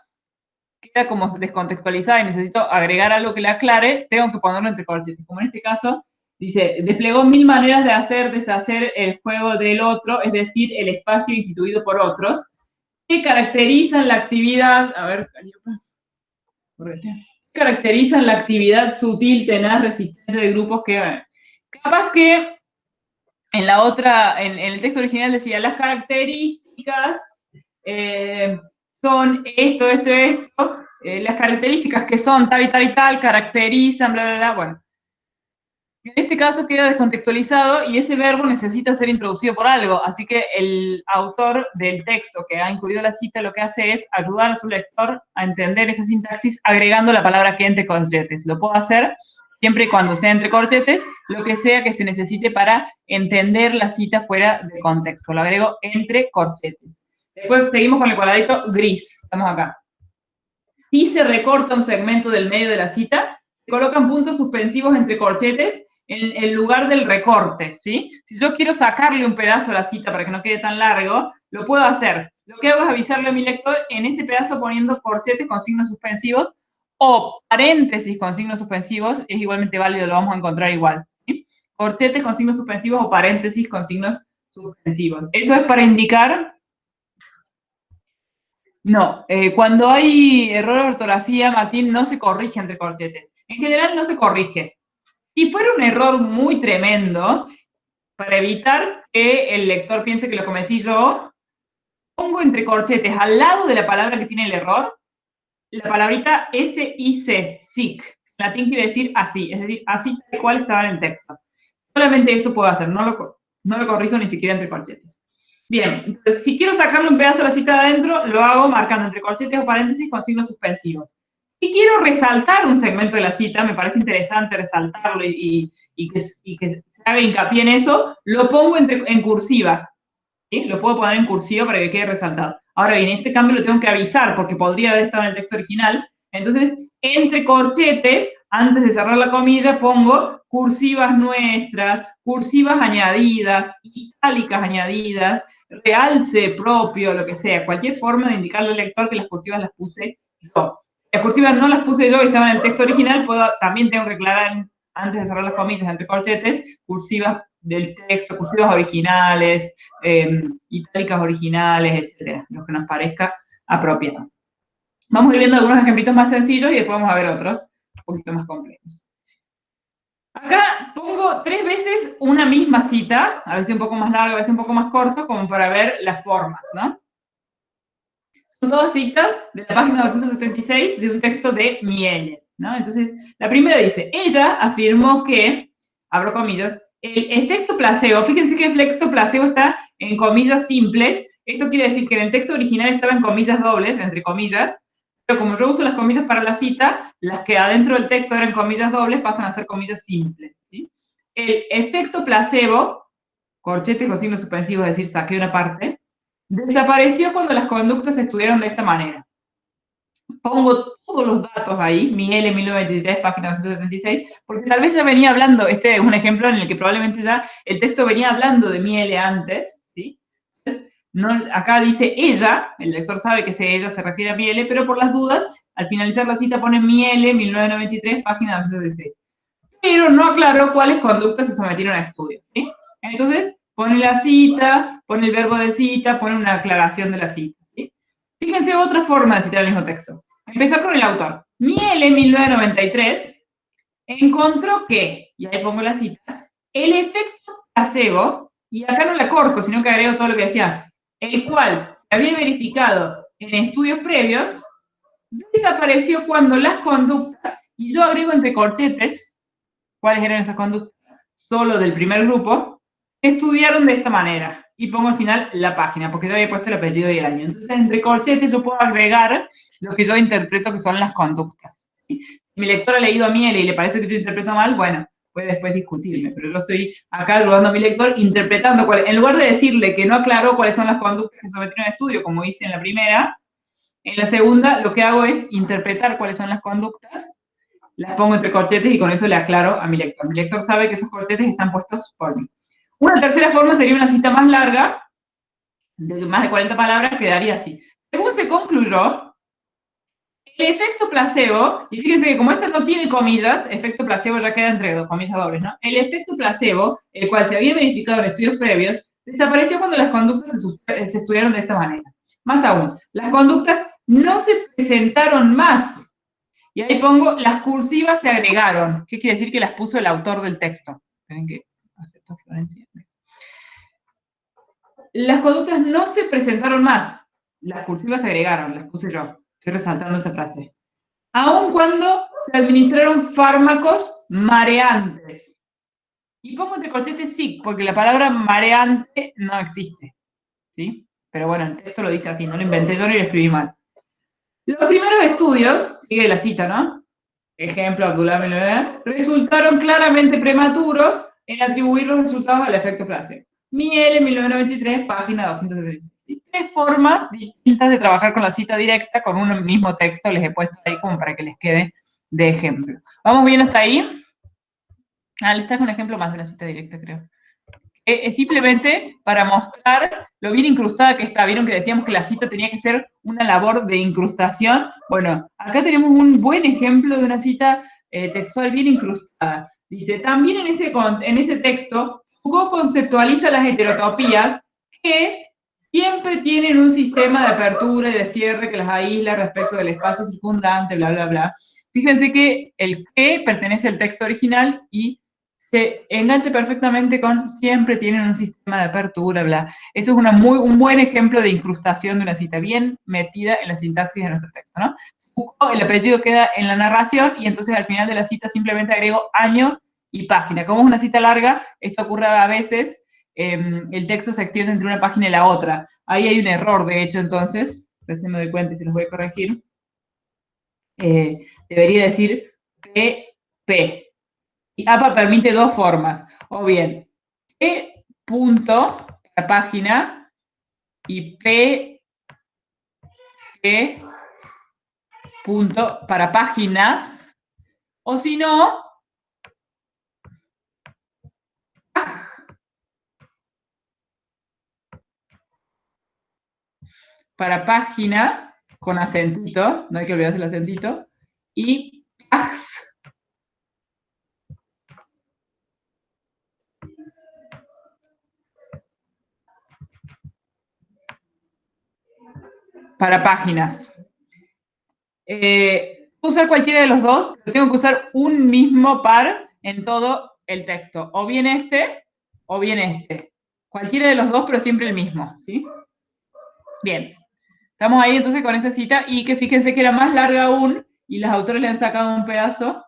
queda como descontextualizada y necesito agregar algo que la aclare, tengo que ponerlo entre corchetes. Como en este caso, dice, desplegó 1000 maneras de hacer, deshacer el juego del otro, es decir, el espacio instituido por otros, que caracterizan la actividad, a ver, caracterizan la actividad sutil, tenaz, resistente de grupos que, capaz que en la otra, en el texto original decía, las características son esto, las características que son tal y tal y tal, caracterizan, bla, bla, bla, bueno. En este caso queda descontextualizado y ese verbo necesita ser introducido por algo, así que el autor del texto que ha incluido la cita lo que hace es ayudar a su lector a entender esa sintaxis agregando la palabra que entre corchetes. Lo puedo hacer siempre y cuando sea entre corchetes, lo que sea que se necesite para entender la cita fuera de contexto. Lo agrego entre corchetes. Después seguimos con el cuadradito gris. Estamos acá. Si se recorta un segmento del medio de la cita, se colocan puntos suspensivos entre corchetes en el lugar del recorte, ¿sí? Si yo quiero sacarle un pedazo a la cita para que no quede tan largo, lo puedo hacer. Lo que hago es avisarle a mi lector en ese pedazo poniendo corchetes con signos suspensivos o paréntesis con signos suspensivos, es igualmente válido, lo vamos a encontrar igual. ¿Sí? Corchetes con signos suspensivos o paréntesis con signos suspensivos. Esto es para indicar... No, cuando hay error de ortografía, Martín, no se corrige entre corchetes. En general no se corrige. Si fuera un error muy tremendo, para evitar que el lector piense que lo cometí yo, pongo entre corchetes al lado de la palabra que tiene el error, la palabrita S-I-C, SIC. En latín quiere decir así, es decir, así tal cual estaba en el texto. Solamente eso puedo hacer, no lo No lo corrijo ni siquiera entre corchetes. Bien, entonces, si quiero sacarle un pedazo de la cita de adentro, lo hago marcando entre corchetes o paréntesis con signos suspensivos. Si quiero resaltar un segmento de la cita, me parece interesante resaltarlo y que se haga hincapié en eso, lo pongo en cursivas. ¿Sí? Lo puedo poner en cursiva para que quede resaltado. Ahora bien, este cambio lo tengo que avisar porque podría haber estado en el texto original. Entonces, entre corchetes, antes de cerrar la comilla, pongo cursivas nuestras, cursivas añadidas, itálicas añadidas, realce propio, lo que sea. Cualquier forma de indicarle al lector que las cursivas las puse yo. Las cursivas no las puse yo y estaban en el texto original, también tengo que aclarar antes de cerrar las comillas entre corchetes, cursivas del texto, cursivas originales, itálicas originales, etcétera, lo que nos parezca apropiado. Vamos a ir viendo algunos ejemplitos más sencillos y después vamos a ver otros un poquito más complejos. Acá pongo 3 veces una misma cita, a veces un poco más larga, a veces un poco más corta, como para ver las formas, ¿no? Son todas citas de la página 276 de un texto de Miele, ¿no? Entonces, la primera dice, ella afirmó que, abro comillas, el efecto placebo, fíjense que el efecto placebo está en comillas simples, esto quiere decir que en el texto original estaba en comillas dobles, entre comillas, pero como yo uso las comillas para la cita, las que adentro del texto eran comillas dobles pasan a ser comillas simples, ¿sí? El efecto placebo, corchetes o signos suspensivos, es decir, saqué una parte, desapareció cuando las conductas se estudiaron de esta manera. Pongo todos los datos ahí, Miele 1923, página 276, porque tal vez ya venía hablando, este es un ejemplo en el que probablemente ya el texto venía hablando de Miele antes, ¿sí? Entonces, no, acá dice ella, el lector sabe que ella se refiere a Miele, pero por las dudas, al finalizar la cita pone Miele 1993, página 216. Pero no aclaró cuáles conductas se sometieron a estudio, ¿sí? Entonces, pone la cita, pone el verbo de cita, pone una aclaración de la cita, ¿sí? Fíjense otra forma de citar el mismo texto. Empezar con el autor. Miele, 1993, encontró que, y ahí pongo la cita, el efecto placebo, y acá no la corto, sino que agrego todo lo que decía, el cual se había verificado en estudios previos, desapareció cuando las conductas, y yo agrego entre corchetes, ¿cuáles eran esas conductas? Solo del primer grupo, estudiaron de esta manera. Y pongo al final la página, porque yo había puesto el apellido y el año. Entonces, entre corchetes yo puedo agregar lo que yo interpreto que son las conductas. ¿Sí? Si mi lector ha leído a Miele y le parece que yo interpreto mal, bueno, puede después discutirme, pero yo estoy acá ayudando a mi lector interpretando cuál, en lugar de decirle que no aclaró cuáles son las conductas que sometieron a estudio, como hice en la primera, en la segunda lo que hago es interpretar cuáles son las conductas, las pongo entre corchetes y con eso le aclaro a mi lector. Mi lector sabe que esos corchetes están puestos por mí. Una tercera forma sería una cita más larga, de más de 40 palabras, quedaría así. Según se concluyó, el efecto placebo, y fíjense que como esta no tiene comillas, efecto placebo ya queda entre dos comillas dobles, ¿no? El efecto placebo, el cual se había verificado en estudios previos, desapareció cuando las conductas se estudiaron de esta manera. Más aún, las conductas no se presentaron más. Y ahí pongo, las cursivas se agregaron. ¿Qué quiere decir? Que las puso el autor del texto. Esperen que acepto Florencia. Las conductas no se presentaron más. Las cursivas se agregaron, las puse yo. Estoy resaltando esa frase. Aun cuando se administraron fármacos mareantes. Y pongo entre corchetes sí, porque la palabra mareante no existe. ¿Sí? Pero bueno, el texto lo dice así, no lo inventé yo ni lo escribí mal. Los primeros estudios, sigue la cita, ¿no? Ejemplo, Abdullah, resultaron claramente prematuros en atribuir los resultados al efecto placebo. Miele, 1993, página 276. 3 formas distintas de trabajar con la cita directa, con un mismo texto, les he puesto ahí como para que les quede de ejemplo. ¿Vamos bien hasta ahí? Les traje un ejemplo más de la cita directa, creo. Es simplemente para mostrar lo bien incrustada que está. Vieron que decíamos que la cita tenía que ser una labor de incrustación. Bueno, acá tenemos un buen ejemplo de una cita textual bien incrustada. Dice, también en ese texto, Foucault conceptualiza las heterotopías que siempre tienen un sistema de apertura y de cierre que las aísla respecto del espacio circundante, bla, bla, bla. Fíjense que el que pertenece al texto original y se engancha perfectamente con siempre tienen un sistema de apertura, bla. Eso es un buen ejemplo de incrustación de una cita, bien metida en la sintaxis de nuestro texto, ¿no? Foucault, el apellido queda en la narración y entonces al final de la cita simplemente agrego año y página. Como es una cita larga, esto ocurre a veces el texto se extiende entre una página y la otra. Ahí hay un error, de hecho, entonces, recién me doy cuenta y se los voy a corregir. Debería decir PP. Y APA permite dos formas, o bien P punto la página y P punto para páginas, o si no, para página con acentito, no hay que olvidarse el acentito, y tags para páginas. Puedo usar cualquiera de los dos, pero tengo que usar un mismo par en todo el texto. O bien este, o bien este. Cualquiera de los dos, pero siempre el mismo, ¿sí? Bien. Estamos ahí entonces con esta cita, y que fíjense que era más larga aún, y los autores le han sacado un pedazo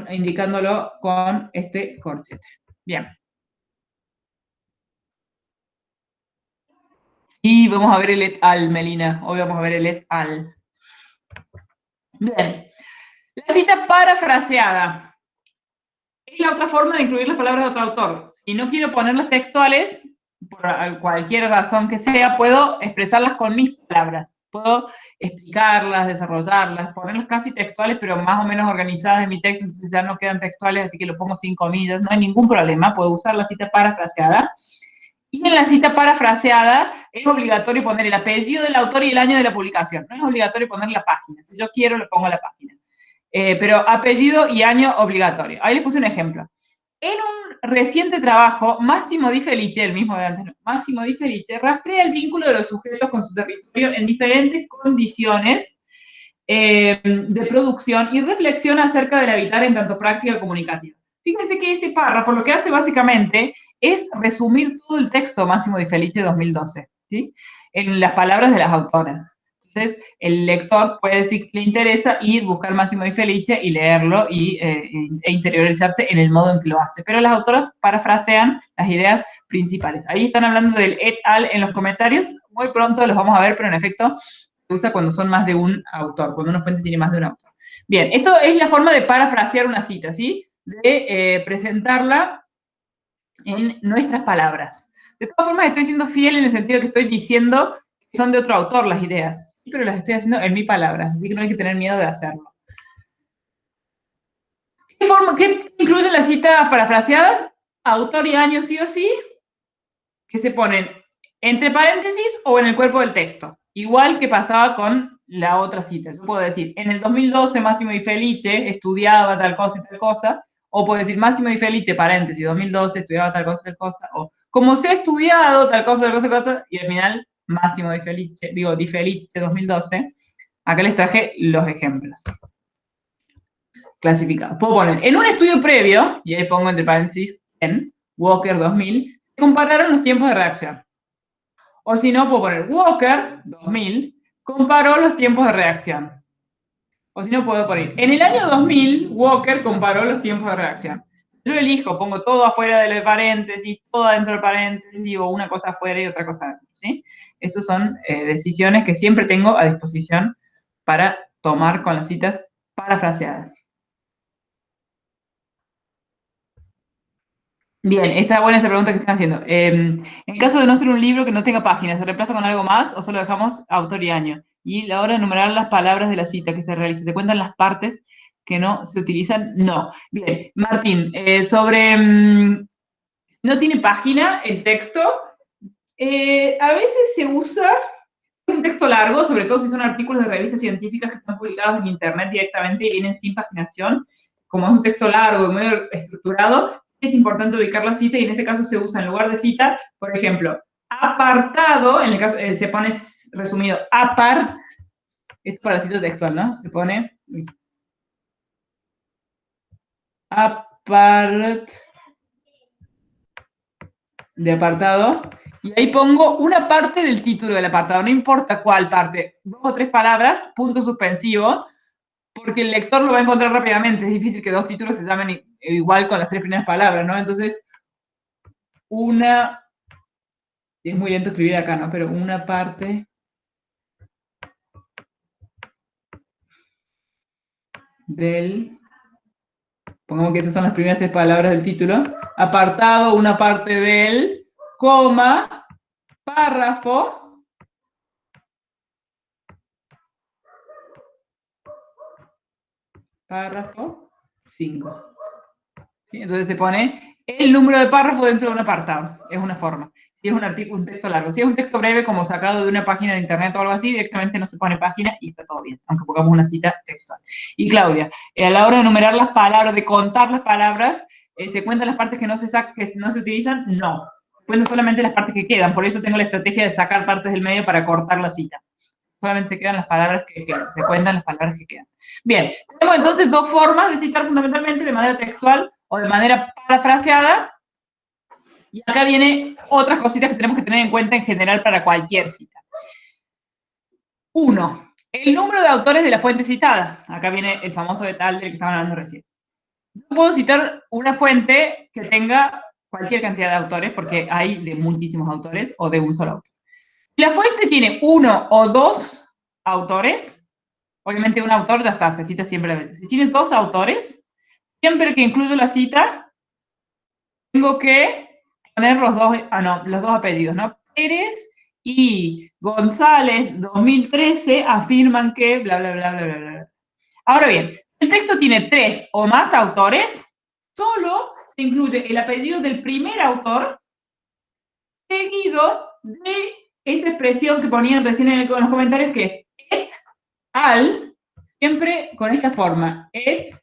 indicándolo con este corchete. Bien. Y vamos a ver el et al, Melina. Hoy vamos a ver el et al. Bien. La cita parafraseada es la otra forma de incluir las palabras de otro autor. Si no quiero ponerlas textuales, por cualquier razón que sea, puedo expresarlas con mis palabras. Puedo explicarlas, desarrollarlas, ponerlas casi textuales, pero más o menos organizadas en mi texto, entonces ya no quedan textuales, así que lo pongo sin comillas, no hay ningún problema, puedo usar la cita parafraseada. Y en la cita parafraseada es obligatorio poner el apellido del autor y el año de la publicación. No es obligatorio poner la página. Si yo quiero, le pongo la página. Pero apellido y año obligatorio. Ahí les puse un ejemplo. En un reciente trabajo, Massimo Di Felice, el mismo de antes, no, Massimo Di Felice, rastrea el vínculo de los sujetos con su territorio en diferentes condiciones de producción y reflexiona acerca del habitar en tanto práctica comunicativa. Fíjense que ese párrafo lo que hace básicamente es resumir todo el texto Massimo Di Felice 2012, ¿sí? En las palabras de las autoras. Entonces, el lector puede decir que le interesa ir, buscar Massimo Di Felice y leerlo e interiorizarse en el modo en que lo hace. Pero las autoras parafrasean las ideas principales. Ahí están hablando del et al en los comentarios. Muy pronto los vamos a ver, pero en efecto se usa cuando son más de un autor, cuando una fuente tiene más de un autor. Bien, esto es la forma de parafrasear una cita, ¿sí? De presentarla en nuestras palabras. De todas formas, estoy siendo fiel en el sentido de que estoy diciendo que son de otro autor las ideas, pero las estoy haciendo en mis palabras, así que no hay que tener miedo de hacerlo. ¿Qué incluyen las citas parafraseadas? Autor y año sí o sí, que se ponen entre paréntesis o en el cuerpo del texto. Igual que pasaba con la otra cita. Yo puedo decir, en el 2012 Massimo Di Felice estudiaba tal cosa y tal cosa, o puedo decir Massimo Di Felice, paréntesis, 2012 estudiaba tal cosa y tal cosa, o como se ha estudiado tal cosa, tal cosa, tal cosa, y al final Massimo Di Felice, digo, Di Felice 2012. Acá les traje los ejemplos clasificados. Puedo poner, en un estudio previo, y ahí pongo entre paréntesis, en Walker 2000, se compararon los tiempos de reacción. O si no, puedo poner Walker 2000 comparó los tiempos de reacción. O si no, puedo poner, en el año 2000, Walker comparó los tiempos de reacción. Yo elijo, pongo todo afuera del paréntesis, todo adentro del paréntesis, o una cosa afuera y otra cosa adentro, ¿sí? Estas son decisiones que siempre tengo a disposición para tomar con las citas parafraseadas. Bien, está buena esa pregunta que están haciendo. En caso de no ser un libro que no tenga páginas, ¿se reemplaza con algo más o solo dejamos autor y año? Y la hora de enumerar las palabras de la cita que se realiza, ¿se cuentan las partes que no se utilizan? No. Bien, Martín, no tiene página el texto. A veces se usa un texto largo, sobre todo si son artículos de revistas científicas que están publicados en internet directamente y vienen sin paginación. Como es un texto largo y muy estructurado, es importante ubicar la cita y en ese caso se usa en lugar de cita, por ejemplo, apartado, en el caso se pone resumido, esto para la cita textual, ¿no? Se pone de apartado, y ahí pongo una parte del título del apartado, no importa cuál parte, 2 o 3 palabras, punto suspensivo, porque el lector lo va a encontrar rápidamente, es difícil que 2 títulos se llamen igual con las 3 primeras palabras, ¿no? Entonces, una, es muy lento escribir acá, ¿no? Pero una parte del, pongamos que esas son las primeras 3 palabras del título, apartado, una parte del, coma, párrafo, párrafo 5. ¿Sí? Entonces se pone el número de párrafo dentro de un apartado, es una forma. Si es un artículo, un texto largo. Si es un texto breve, como sacado de una página de internet o algo así, directamente no se pone página y está todo bien, aunque pongamos una cita textual. Y Claudia, a la hora de enumerar las palabras, de contar las palabras, ¿se cuentan las partes que no se utilizan? No. Se cuentan solamente las partes que quedan. Por eso tengo la estrategia de sacar partes del medio para cortar la cita. Solamente quedan las palabras que quedan. Se cuentan las palabras que quedan. Bien, tenemos entonces 2 formas de citar fundamentalmente, de manera textual o de manera parafraseada. Y acá viene otras cositas que tenemos que tener en cuenta en general para cualquier cita. 1. El número de autores de la fuente citada. Acá viene el famoso et al del que estaban hablando recién. No puedo citar una fuente que tenga cualquier cantidad de autores, porque hay de muchísimos autores o de un solo autor. Si la fuente tiene 1 o 2 autores, obviamente un autor ya está, se cita siempre a veces. Si tiene 2 autores, siempre que incluyo la cita, tengo que poner los dos apellidos, ¿no? Pérez y González, 2013, afirman que bla, bla, bla, bla, bla, bla. Ahora bien, si el texto tiene 3 o más autores, solo se incluye el apellido del primer autor seguido de esa expresión que ponían recién en los comentarios, que es et al, siempre con esta forma, et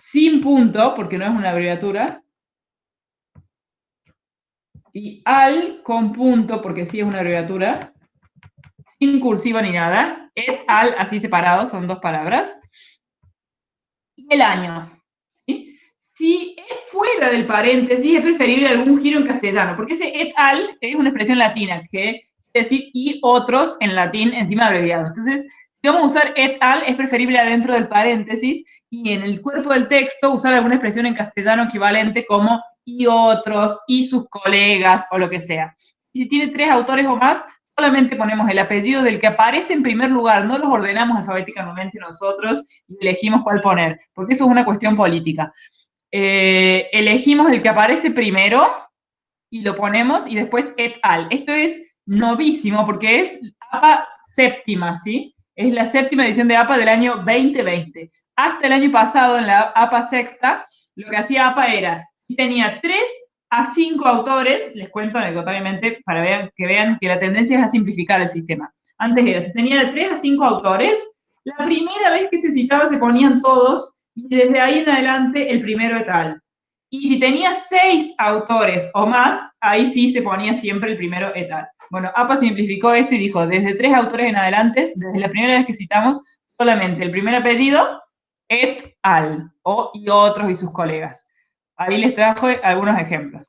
sin punto, porque no es una abreviatura, y al con punto, porque sí es una abreviatura, sin cursiva ni nada, et al, así separados, son 2 palabras, y el año. ¿Sí? Si es fuera del paréntesis, es preferible algún giro en castellano, porque ese et al es una expresión latina, que quiere decir y otros en latín encima abreviado. Entonces, si vamos a usar et al, es preferible adentro del paréntesis, y en el cuerpo del texto usar alguna expresión en castellano equivalente como y otros, y sus colegas, o lo que sea. Si tiene 3 autores o más, solamente ponemos el apellido del que aparece en primer lugar, no los ordenamos alfabéticamente nosotros y elegimos cuál poner, porque eso es una cuestión política. Elegimos el que aparece primero y lo ponemos y después et al. Esto es novísimo porque es APA séptima, ¿sí? Es la 7ª edición de APA del año 2020. Hasta el año pasado, en la APA sexta, lo que hacía APA era, si tenía 3 a 5 autores, les cuento anecdotariamente para que vean que la tendencia es a simplificar el sistema. Antes era, si tenía de 3 a 5 autores, la primera vez que se citaba se ponían todos, y desde ahí en adelante el primero et al. Y si tenía 6 autores o más, ahí sí se ponía siempre el primero et al. Bueno, APA simplificó esto y dijo, desde 3 autores en adelante, desde la primera vez que citamos, solamente el primer apellido, et al, o y otros y sus colegas. Ahí les trajo algunos ejemplos.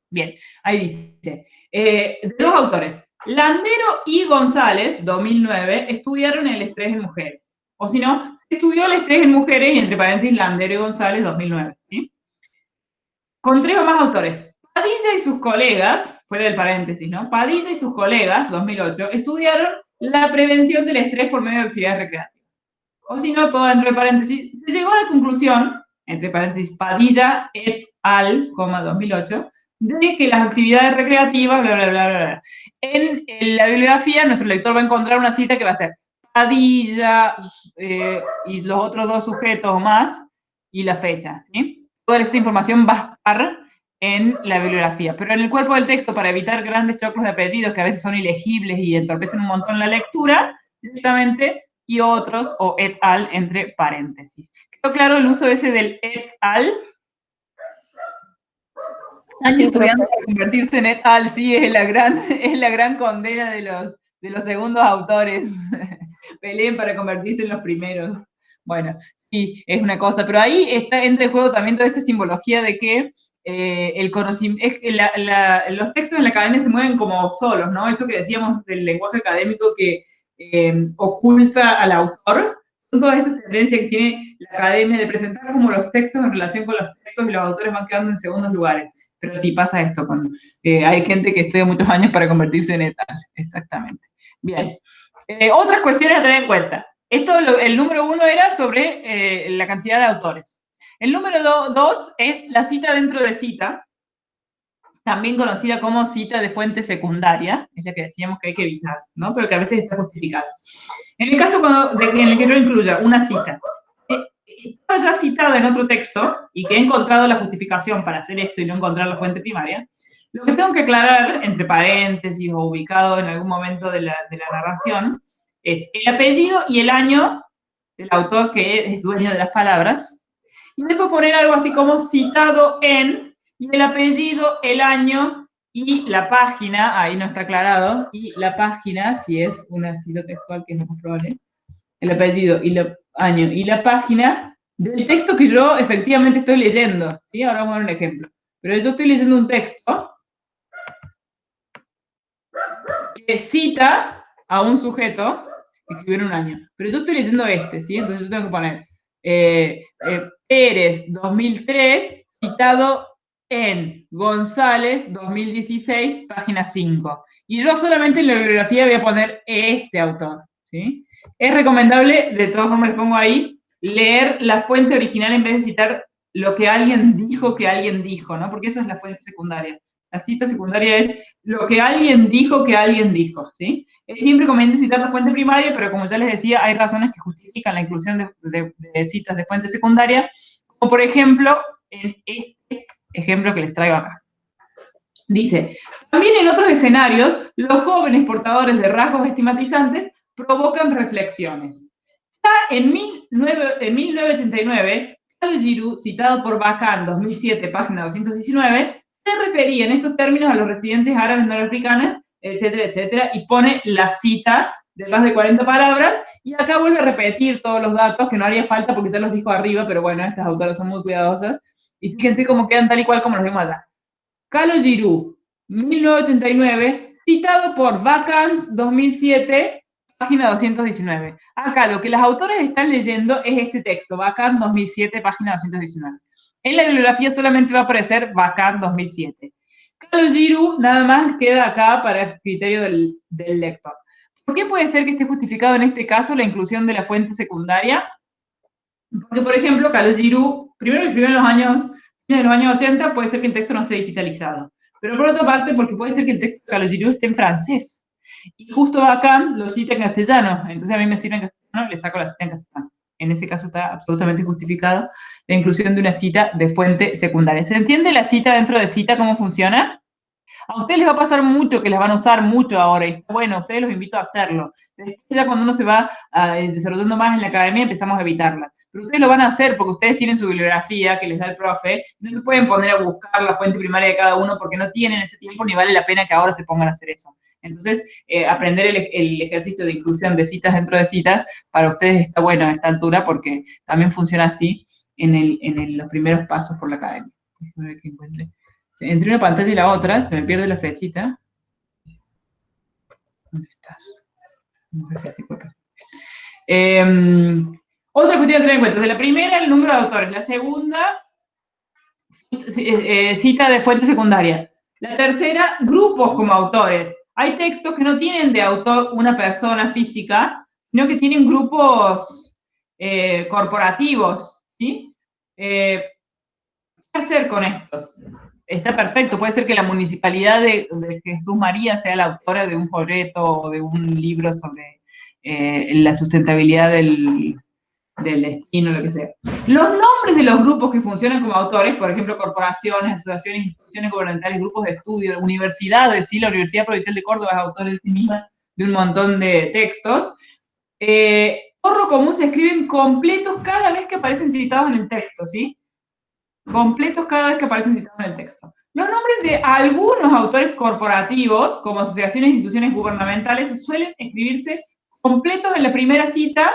Bien, ahí dice, de 2 autores, Landero y González, 2009, estudiaron el estrés en mujeres. O si no, estudió el estrés en mujeres y entre paréntesis Landero y González, 2009, ¿sí? Con 3 o más autores. Padilla y sus colegas, fuera del paréntesis, ¿no? Padilla y sus colegas, 2008, estudiaron la prevención del estrés por medio de actividades recreativas. O si no, todo dentro de paréntesis, se llegó a la conclusión, entre paréntesis, Padilla et al, 2008, de que las actividades recreativas, bla, bla, bla, bla. En la bibliografía, nuestro lector va a encontrar una cita que va a ser Padilla y los otros 2 sujetos o más, y la fecha, ¿sí? Toda esa información va a estar en la bibliografía, pero en el cuerpo del texto, para evitar grandes choclos de apellidos que a veces son ilegibles y entorpecen un montón la lectura, directamente y otros o et al entre paréntesis. ¿Quedó claro el uso ese del et al? Están estudiando para convertirse en et al, sí, es la gran condena de los segundos autores. Peleen para convertirse en los primeros. Bueno, sí, es una cosa, pero ahí entra en juego también toda esta simbología de que el conocimiento, los textos en la academia se mueven como solos, ¿no? Esto que decíamos del lenguaje académico que oculta al autor, Son todas esas tendencias que tiene la academia de presentar como los textos en relación con los textos y los autores van quedando en segundos lugares. Pero sí pasa esto, hay gente que estudia muchos años para convertirse en tal, exactamente. Bien, otras cuestiones a tener en cuenta. El número 1 era sobre la cantidad de autores. El número 2 es la cita dentro de cita, también conocida como cita de fuente secundaria, es la que decíamos que hay que evitar, ¿no? Pero que a veces está justificada. En el caso en el que yo incluya una cita, estaba ya citada en otro texto y que he encontrado la justificación para hacer esto y no encontrar la fuente primaria, lo que tengo que aclarar, entre paréntesis o ubicado en algún momento de la narración, es el apellido y el año del autor que es dueño de las palabras, y después poner algo así como citado en, y el apellido, el año y la página, ahí no está aclarado, y la página, si es una cita textual, que es lo más probable, el apellido y el año y la página del texto que yo efectivamente estoy leyendo, ¿sí? Ahora vamos a ver un ejemplo. Pero yo estoy leyendo un texto que cita a un sujeto que escribió en un año. Pero yo estoy leyendo ¿sí? Entonces yo tengo que poner Pérez 2003, citado en González 2016, página 5. Y yo solamente en la bibliografía voy a poner este autor, ¿sí? Es recomendable, de todas formas les pongo ahí, leer la fuente original en vez de citar lo que alguien dijo que alguien dijo, ¿no? Porque esa es la fuente secundaria. La cita secundaria es lo que alguien dijo que alguien dijo, ¿sí? Es siempre conveniente citar la fuente primaria, pero como ya les decía, hay razones que justifican la inclusión de citas de fuente secundaria, como por ejemplo, en este ejemplo que les traigo acá. Dice, también en otros escenarios, los jóvenes portadores de rasgos estigmatizantes provocan reflexiones. Ya en 1989, Carl Giroux, citado por Bacán, 2007, página 219, se refería en estos términos a los residentes árabes norafricanos, etcétera, etcétera, y pone la cita de más de 40 palabras, y acá vuelve a repetir todos los datos, que no haría falta porque ya los dijo arriba, pero bueno, estas autoras son muy cuidadosas, y fíjense cómo quedan tal y cual como los vimos allá. Carl Giroux, 1989, citado por Bacán, 2007, página 219. Acá lo que las autores están leyendo es este texto, Bacán 2007, página 219. En la bibliografía solamente va a aparecer Bacán 2007. Carl Giroux nada más queda acá para el criterio del lector. ¿Por qué puede ser que esté justificado en este caso la inclusión de la fuente secundaria? Porque, por ejemplo, Carl Giroux, primero que escribió en los años 80, puede ser que el texto no esté digitalizado. Pero por otra parte, porque puede ser que el texto de Carl Giroux esté en francés. Y justo Bacán lo cita en castellano. Entonces a mí me sirve en castellano, le saco la cita en castellano. En este caso está absolutamente justificado la inclusión de una cita de fuente secundaria. ¿Se entiende la cita dentro de cita cómo funciona? A ustedes les va a pasar mucho, que las van a usar mucho ahora, y bueno, a ustedes los invito a hacerlo. Después ya cuando uno se va desarrollando más en la academia, empezamos a evitarlas. Pero ustedes lo van a hacer porque ustedes tienen su bibliografía que les da el profe, no se pueden poner a buscar la fuente primaria de cada uno porque no tienen ese tiempo ni vale la pena que ahora se pongan a hacer eso. Entonces, aprender el ejercicio de inclusión de citas dentro de citas, para ustedes está bueno a esta altura porque también funciona así en los primeros pasos por la academia. Déjame ver que encuentre. Entre una pantalla y la otra, se me pierde la flechita. ¿Dónde estás? Otra cuestión a tener en cuenta. De la primera, el número de autores. La segunda, cita de fuente secundaria. La tercera, grupos como autores. Hay textos que no tienen de autor una persona física, sino que tienen grupos corporativos, ¿sí? ¿Qué hacer con estos? Está perfecto, puede ser que la municipalidad de Jesús María sea la autora de un folleto o de un libro sobre la sustentabilidad del destino, lo que sea. Los nombres de los grupos que funcionan como autores, por ejemplo, corporaciones, asociaciones, instituciones gubernamentales, grupos de estudio, universidades, ¿sí? La Universidad Provincial de Córdoba es autor de sí misma de un montón de textos. Por lo común se escriben completos cada vez que aparecen citados en el texto, ¿sí? Completos cada vez que aparecen citados en el texto. Los nombres de algunos autores corporativos, como asociaciones e instituciones gubernamentales, suelen escribirse completos en la primera cita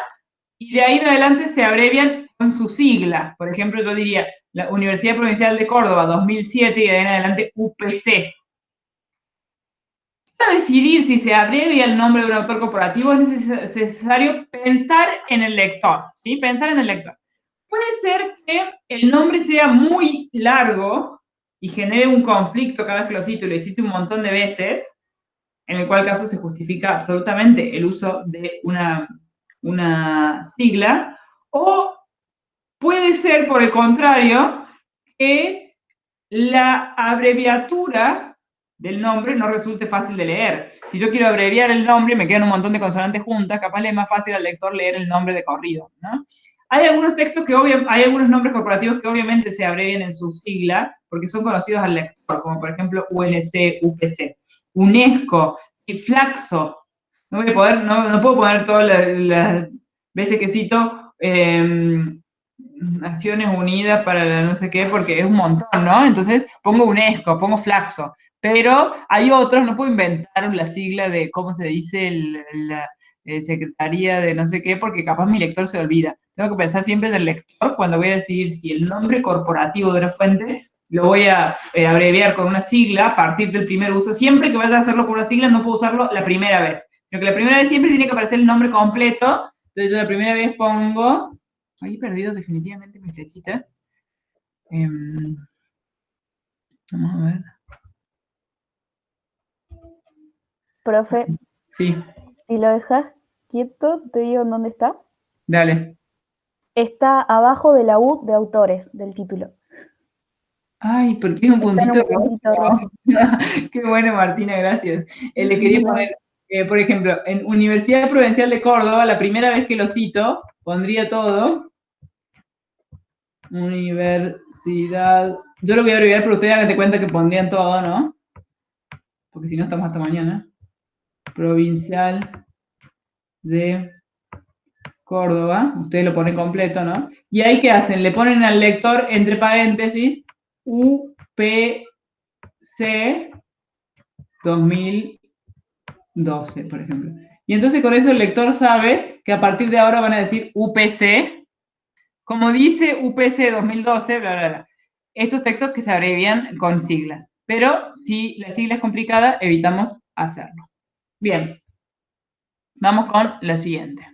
y de ahí en adelante se abrevian con su sigla. Por ejemplo, yo diría la Universidad Provincial de Córdoba 2007 y de ahí en adelante UPC. para decidir si se abrevia el nombre de un autor corporativo es necesario pensar en el lector, ¿sí? Pensar en el lector. Puede ser que el nombre sea muy largo y genere un conflicto cada vez que lo cito y lo cito un montón de veces, en el cual caso se justifica absolutamente el uso de una sigla, o puede ser, por el contrario, que la abreviatura del nombre no resulte fácil de leer. Si yo quiero abreviar el nombre y me quedan un montón de consonantes juntas, capaz le es más fácil al lector leer el nombre de corrido, ¿no? Hay algunos textos hay algunos nombres corporativos que obviamente se abrevian en su sigla porque son conocidos al lector, como por ejemplo UNC, UPC. UNESCO, Flaxo. No puedo poner todas las veces que cito Naciones Unidas para la no sé qué, porque es un montón, ¿no? Entonces pongo UNESCO, pongo Flaxo, pero hay otros, no puedo inventar la sigla de cómo se dice la Secretaría de no sé qué, porque capaz mi lector se olvida. Tengo que pensar siempre en el lector cuando voy a decidir si el nombre corporativo de una fuente lo voy a abreviar con una sigla a partir del primer uso. Siempre que vaya a hacerlo con una sigla no puedo usarlo la primera vez, sino que la primera vez siempre tiene que aparecer el nombre completo. Entonces yo la primera vez pongo... Ahí he perdido definitivamente mi flechita. Vamos a ver. Profe, Sí, si lo dejas quieto, te digo en dónde está. dale. Está abajo de la U de autores del título. Ay, porque tiene un Está en puntito un puntito rojo. rojo. Qué bueno, Martina, gracias. Le quería poner, por ejemplo, en Universidad Provincial de Córdoba, la primera vez que lo cito, pondría todo. Universidad. Yo lo voy a abreviar, pero ustedes hagan de cuenta que pondrían todo, ¿no? Porque si no, estamos hasta mañana. Provincial de Córdoba, ustedes lo ponen completo, ¿no? Y ahí, ¿qué hacen? Le ponen al lector, entre paréntesis, UPC 2012, por ejemplo. Y entonces con eso el lector sabe que a partir de ahora van a decir UPC, como dice UPC 2012, bla, bla, bla. Estos textos que se abrevian con siglas. Pero si la sigla es complicada, evitamos hacerlo. Bien, vamos con la siguiente.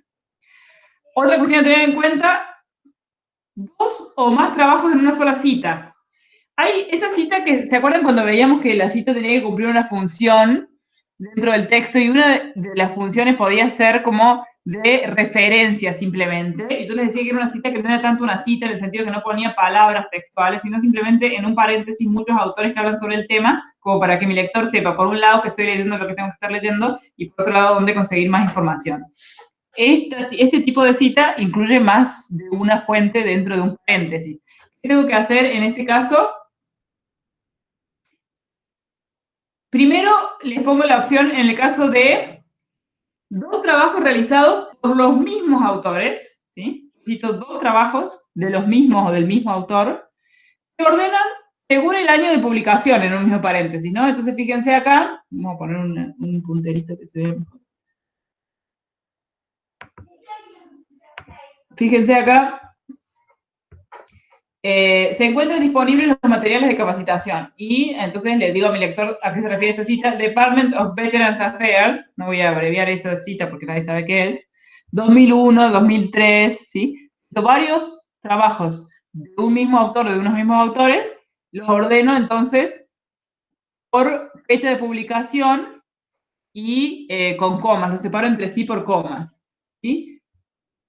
Otra cuestión a tener en cuenta, 2 o más trabajos en una sola cita. Hay esa cita que, ¿se acuerdan cuando veíamos que la cita tenía que cumplir una función dentro del texto y una de las funciones podía ser como de referencia simplemente? Y yo les decía que era una cita que no era tanto una cita en el sentido que no ponía palabras textuales, sino simplemente en un paréntesis muchos autores que hablan sobre el tema, como para que mi lector sepa, por un lado, que estoy leyendo lo que tengo que estar leyendo y por otro lado, dónde conseguir más información. Este tipo de cita incluye más de una fuente dentro de un paréntesis. ¿Qué tengo que hacer en este caso? Primero les pongo la opción en el caso de 2 trabajos realizados por los mismos autores, ¿sí? Cito 2 trabajos de los mismos o del mismo autor, se ordenan según el año de publicación en un mismo paréntesis, ¿no? Entonces fíjense acá, vamos a poner un punterito que se ve mejor. Fíjense acá, se encuentran disponibles los materiales de capacitación. Y entonces le digo a mi lector a qué se refiere esta cita. Department of Veterans Affairs, no voy a abreviar esa cita porque nadie sabe qué es, 2001, 2003, ¿sí? Varios trabajos de un mismo autor, de unos mismos autores, los ordeno entonces por fecha de publicación y con comas, los separo entre sí por comas, ¿sí?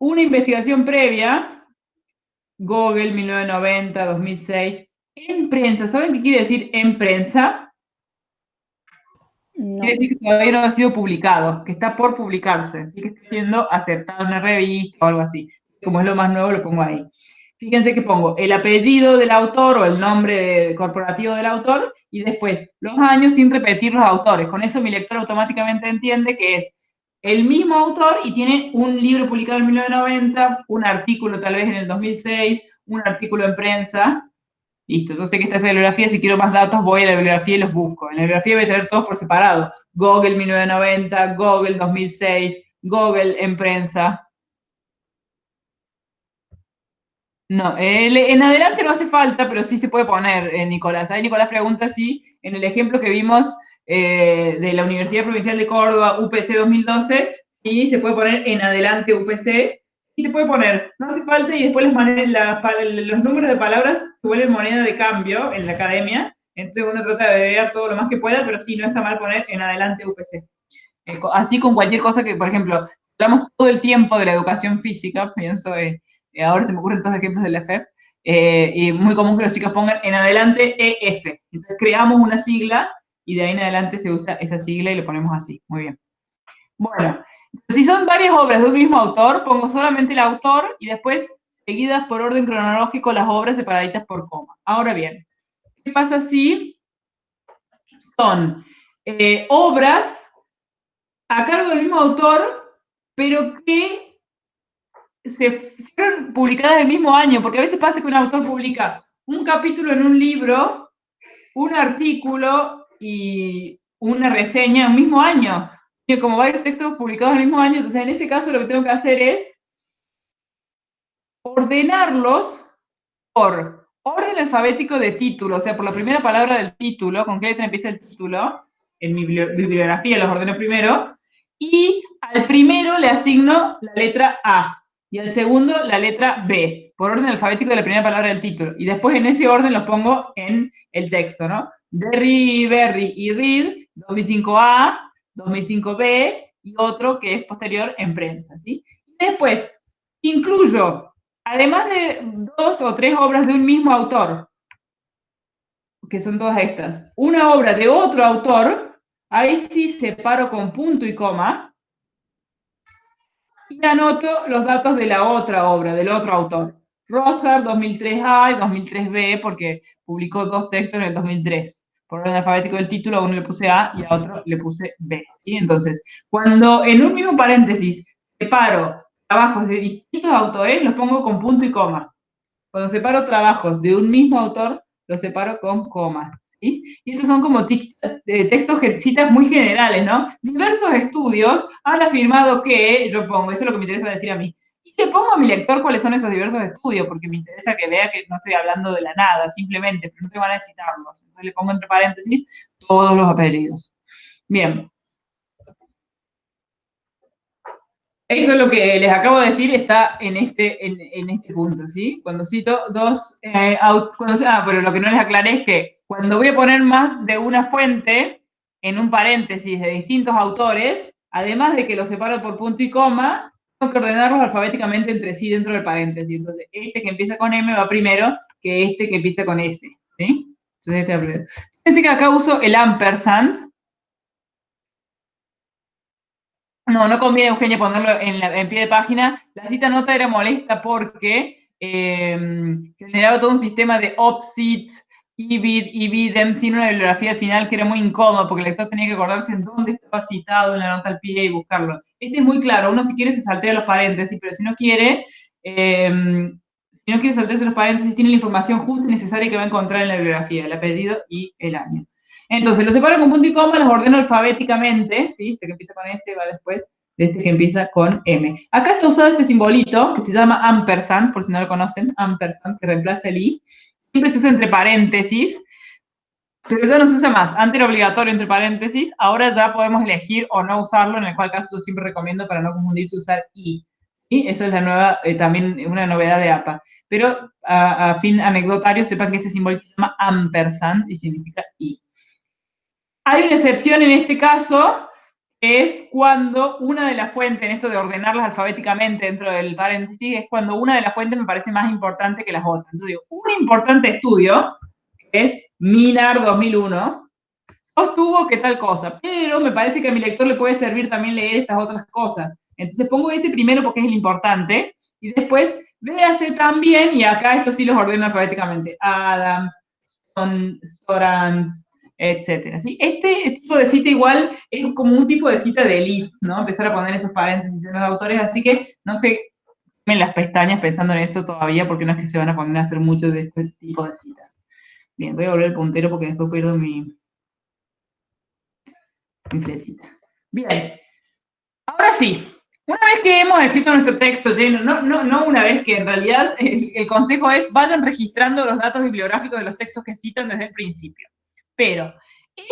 Una investigación previa, Google, 1990, 2006. En prensa, ¿saben qué quiere decir en prensa? No. Quiere decir que todavía no ha sido publicado, que está por publicarse, así que está siendo aceptado en una revista o algo así. Como es lo más nuevo, lo pongo ahí. Fíjense que pongo el apellido del autor o el nombre corporativo del autor y después los años sin repetir los autores. Con eso mi lector automáticamente entiende que es el mismo autor y tiene un libro publicado en 1990, un artículo tal vez en el 2006, un artículo en prensa. Listo, yo sé que está esa bibliografía, si quiero más datos voy a la bibliografía y los busco. En la bibliografía voy a tener todos por separado. Google 1990, Google 2006, Google en prensa. No, en adelante no hace falta, pero sí se puede poner, Nicolás. Ahí Nicolás pregunta si en el ejemplo que vimos de la Universidad Provincial de Córdoba, UPC 2012, y se puede poner en adelante UPC, y se puede poner, no hace falta, y después los números de palabras se vuelven moneda de cambio en la academia, entonces uno trata de agregar todo lo más que pueda, pero sí, no está mal poner en adelante UPC. Así con cualquier cosa que, por ejemplo, hablamos todo el tiempo de la educación física, pienso, ahora se me ocurren todos ejemplos de la FEF, y muy común que los chicos pongan en adelante EF. Entonces creamos una sigla y de ahí en adelante se usa esa sigla y lo ponemos así. Muy bien. Bueno, si son varias obras de un mismo autor, pongo solamente el autor y después seguidas por orden cronológico las obras separaditas por coma. Ahora bien, ¿qué pasa si son obras a cargo del mismo autor, pero que se fueron publicadas el mismo año? Porque a veces pasa que un autor publica un capítulo en un libro, un artículo y una reseña en el mismo año. Y como varios textos publicados en el mismo año, entonces en ese caso lo que tengo que hacer es ordenarlos por orden alfabético de título, o sea, por la primera palabra del título, con qué letra empieza el título, en mi bibliografía los ordeno primero, y al primero le asigno la letra A, y al segundo la letra B, por orden alfabético de la primera palabra del título, y después en ese orden los pongo en el texto, ¿no? Derry, Berry y Read, 2005A, 2005B, y otro que es posterior en prensa, ¿sí? Y después incluyo, además de 2 o 3 obras de un mismo autor, que son todas estas, una obra de otro autor, ahí sí separo con punto y coma, y anoto los datos de la otra obra, del otro autor. Rothbard 2003A y 2003B, porque publicó 2 textos en el 2003. Por orden alfabético del título, a uno le puse A y a otro le puse B, ¿sí? Entonces, cuando en un mismo paréntesis separo trabajos de distintos autores, los pongo con punto y coma. Cuando separo trabajos de un mismo autor, los separo con comas, ¿sí? Y estos son como textos, citas muy generales, ¿no? Diversos estudios han afirmado que, yo pongo, eso es lo que me interesa decir a mí, y le pongo a mi lector cuáles son esos diversos estudios, porque me interesa que vea que no estoy hablando de la nada, simplemente, pero no te van a citarlos. Entonces le pongo entre paréntesis todos los apellidos. Bien. Eso es lo que les acabo de decir, está en este punto, ¿sí? Cuando cito dos, pero lo que no les aclaré es que cuando voy a poner más de una fuente en un paréntesis de distintos autores, además de que los separo por punto y coma, tengo que ordenarlos alfabéticamente entre sí dentro del paréntesis. Entonces, este que empieza con M va primero que este que empieza con S, ¿sí? Entonces, este va primero. Fíjense que acá uso el ampersand. No conviene, Eugenia, ponerlo en pie de página. La cita nota era molesta porque generaba todo un sistema de opsits, ibid, ibidem, sin una bibliografía al final que era muy incómodo porque el lector tenía que acordarse en dónde estaba citado en la nota al pie y buscarlo. Este es muy claro, uno si quiere se saltea los paréntesis, pero si no quiere saltearse los paréntesis, tiene la información justa y necesaria que va a encontrar en la bibliografía, el apellido y el año. Entonces, los separo con punto y coma, los ordeno alfabéticamente, ¿sí? Este que empieza con S va después de este que empieza con M. Acá está usado este simbolito, que se llama ampersand, por si no lo conocen, ampersand, que reemplaza el I. Siempre se usa entre paréntesis, pero ya no se usa más. Antes era obligatorio entre paréntesis, ahora ya podemos elegir o no usarlo, en el cual caso yo siempre recomiendo para no confundirse usar I. ¿Sí? Eso es la nueva, también una novedad de APA. Pero a fin anecdotario, sepan que ese simbolito se llama ampersand y significa I. Hay una excepción en este caso, que es cuando una de las fuentes, en esto de ordenarlas alfabéticamente dentro del paréntesis, es cuando una de las fuentes me parece más importante que las otras. Entonces digo, un importante estudio, que es Minar 2001, sostuvo que tal cosa, pero me parece que a mi lector le puede servir también leer estas otras cosas. Entonces pongo ese primero porque es el importante, y después véase también, y acá estos sí los ordeno alfabéticamente, Adams, Sorand, etcétera. ¿Sí? Este tipo de cita igual es como un tipo de cita de elite, ¿no? Empezar a poner esos paréntesis en los autores, así que no se quemen las pestañas pensando en eso todavía, porque no es que se van a poner a hacer mucho de este tipo de citas. Bien, voy a volver el puntero porque después pierdo mi flechita. Bien, ahora sí, una vez que hemos escrito nuestro texto lleno, no una vez, que en realidad el consejo es vayan registrando los datos bibliográficos de los textos que citan desde el principio. Pero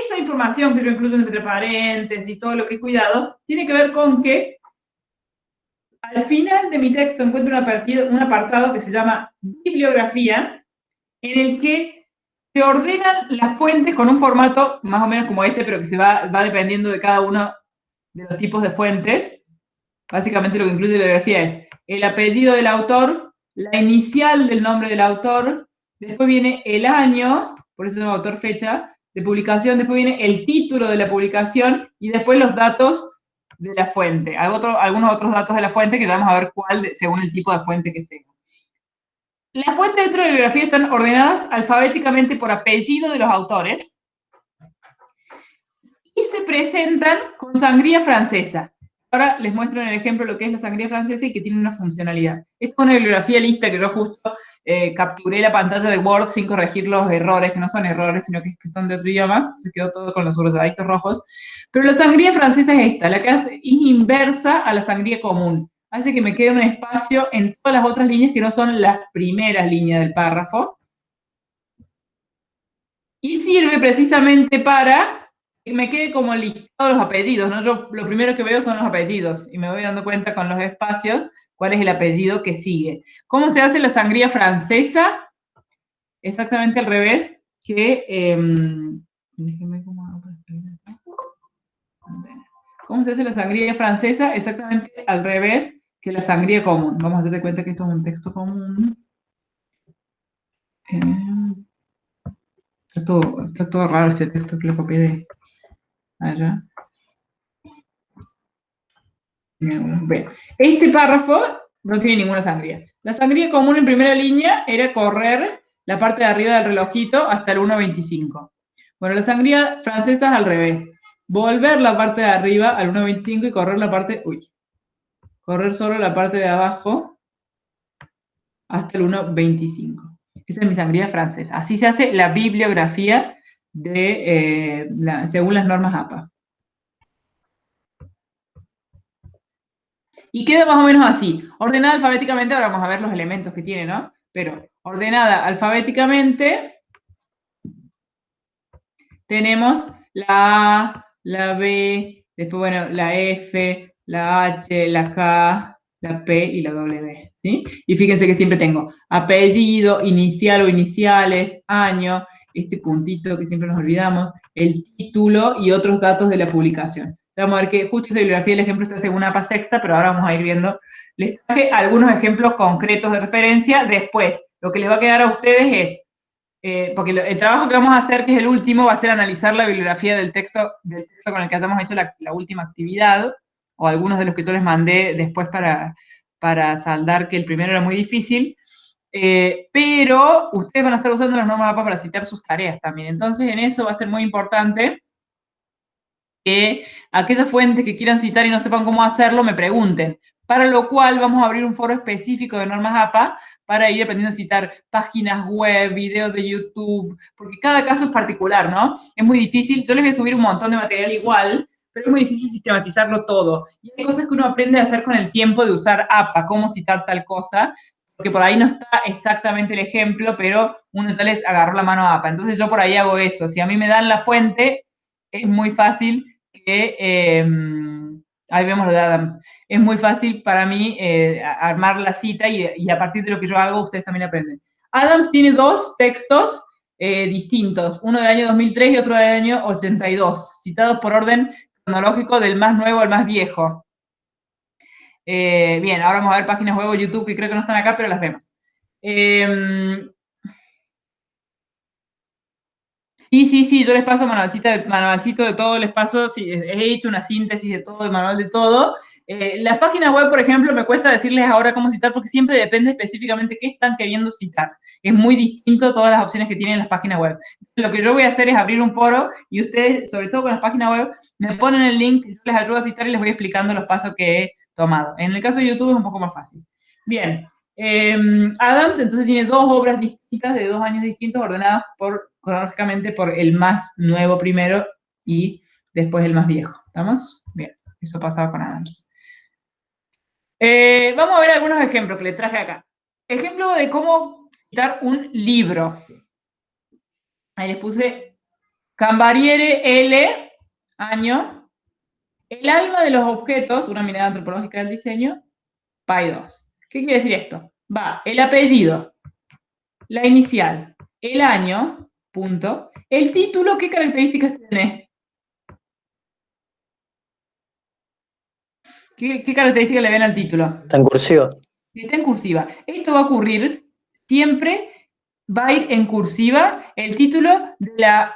esa información que yo incluyo entre paréntesis y todo lo que he cuidado, tiene que ver con que al final de mi texto encuentro un apartado que se llama bibliografía, en el que se ordenan las fuentes con un formato más o menos como este, pero que va dependiendo de cada uno de los tipos de fuentes. Básicamente lo que incluye la bibliografía es el apellido del autor, la inicial del nombre del autor, después viene el año, por eso se llama autor fecha, de publicación, después viene el título de la publicación y después los datos de la fuente. Algunos otros datos de la fuente que ya vamos a ver cuál según el tipo de fuente que sea. Las fuentes dentro de la bibliografía están ordenadas alfabéticamente por apellido de los autores y se presentan con sangría francesa. Ahora les muestro en el ejemplo lo que es la sangría francesa y que tiene una funcionalidad. Esta es una bibliografía lista que yo justo capturé la pantalla de Word sin corregir los errores, que no son errores, sino que son de otro idioma. Se quedó todo con los subrayaditos rojos. Pero la sangría francesa es esta, la que es inversa a la sangría común. Hace que me quede un espacio en todas las otras líneas que no son las primeras líneas del párrafo. Y sirve precisamente para que me quede como listado los apellidos, ¿no? Yo lo primero que veo son los apellidos y me voy dando cuenta con los espacios cuál es el apellido que sigue. ¿Cómo se hace la sangría francesa? Exactamente al revés que... ¿Cómo se hace la sangría francesa? Exactamente al revés que la sangría común. Vamos a darte cuenta que esto es un texto común. Está todo raro este texto que lo copié de allá. Bueno, este párrafo no tiene ninguna sangría. La sangría común en primera línea era correr la parte de arriba del relojito hasta el 1.25. Bueno, la sangría francesa es al revés. Volver la parte de arriba al 1.25 y correr la parte... correr solo la parte de abajo hasta el 1.25. Esta es mi sangría francesa. Así se hace la bibliografía según las normas APA. Y queda más o menos así. Ordenada alfabéticamente, ahora vamos a ver los elementos que tiene, ¿no? Pero ordenada alfabéticamente, tenemos la A, la B, después, bueno, la F, la H, la K, la P y la W, ¿sí? Y fíjense que siempre tengo apellido, inicial o iniciales, año, este puntito que siempre nos olvidamos, el título y otros datos de la publicación. Vamos a ver que justo esa bibliografía del ejemplo está según APA sexta, pero ahora vamos a ir viendo. Les traje algunos ejemplos concretos de referencia. Después, lo que les va a quedar a ustedes es, porque el trabajo que vamos a hacer, que es el último, va a ser analizar la bibliografía del texto con el que hayamos hecho la última actividad, o algunos de los que yo les mandé después para saldar que el primero era muy difícil. Pero ustedes van a estar usando las normas APA para citar sus tareas también. Entonces, en eso va a ser muy importante que aquellas fuentes que quieran citar y no sepan cómo hacerlo, me pregunten. Para lo cual vamos a abrir un foro específico de normas APA para ir aprendiendo a citar páginas web, videos de YouTube, porque cada caso es particular, ¿no? Es muy difícil. Yo les voy a subir un montón de material igual, pero es muy difícil sistematizarlo todo. Y hay cosas que uno aprende a hacer con el tiempo de usar APA, cómo citar tal cosa, porque por ahí no está exactamente el ejemplo, pero uno ya les agarró la mano a APA. Entonces yo por ahí hago eso. Si a mí me dan la fuente, es muy fácil que, ahí vemos lo de Adams, es muy fácil para mí armar la cita y a partir de lo que yo hago, ustedes también aprenden. Adams tiene dos textos distintos, uno del año 2003 y otro del año 82, citados por orden cronológico del más nuevo al más viejo. Bien, ahora vamos a ver páginas web o YouTube que creo que no están acá, pero las vemos. Sí, yo les paso manualcito de todo, les paso, sí, he hecho una síntesis de todo, el manual de todo. Las páginas web, por ejemplo, me cuesta decirles ahora cómo citar porque siempre depende específicamente qué están queriendo citar. Es muy distinto todas las opciones que tienen las páginas web. Lo que yo voy a hacer es abrir un foro y ustedes, sobre todo con las páginas web, me ponen el link, yo les ayudo a citar y les voy explicando los pasos que he tomado. En el caso de YouTube es un poco más fácil. Bien, Adams entonces tiene dos obras distintas de 2 años distintos ordenadas cronológicamente por el más nuevo primero y después el más viejo. ¿Estamos? Bien, eso pasaba con Adams. Vamos a ver algunos ejemplos que les traje acá. Ejemplo de cómo citar un libro. Ahí les puse Cambariere L, año. El alma de los objetos, una mirada antropológica del diseño, Paidó. ¿Qué quiere decir esto? Va el apellido, la inicial, el año, punto. El título, ¿qué características tiene? ¿Qué características le ven al título? Está en cursiva. Está en cursiva. Esto va a ocurrir siempre, va a ir en cursiva el título de la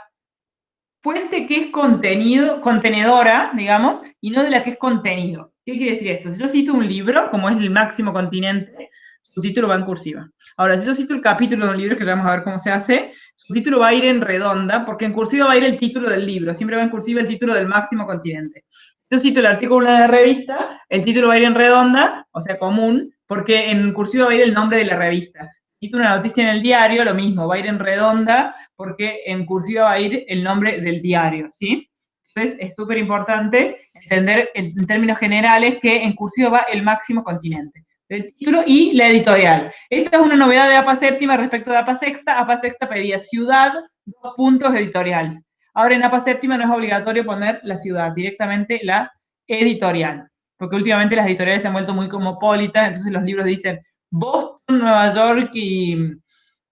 fuente que es contenedora, digamos, y no de la que es contenido. ¿Qué quiere decir esto? Si yo cito un libro, como es el máximo continente, su título va en cursiva. Ahora, si yo cito el capítulo de un libro, que ya vamos a ver cómo se hace, su título va a ir en redonda, porque en cursiva va a ir el título del libro, siempre va en cursiva el título del máximo continente. Si yo cito el artículo de una revista, el título va a ir en redonda, o sea, común, porque en cursiva va a ir el nombre de la revista. Si cito una noticia en el diario, lo mismo, va a ir en redonda, porque en cursiva va a ir el nombre del diario, ¿sí? Entonces, es súper importante entender en términos generales que en cursiva va el máximo continente. El título y la editorial. Esta es una novedad de APA séptima respecto de APA sexta. APA sexta pedía ciudad, 2 puntos, editorial. Ahora en APA séptima no es obligatorio poner la ciudad, directamente la editorial. Porque últimamente las editoriales se han vuelto muy cosmopolitas, entonces los libros dicen Boston, Nueva York y,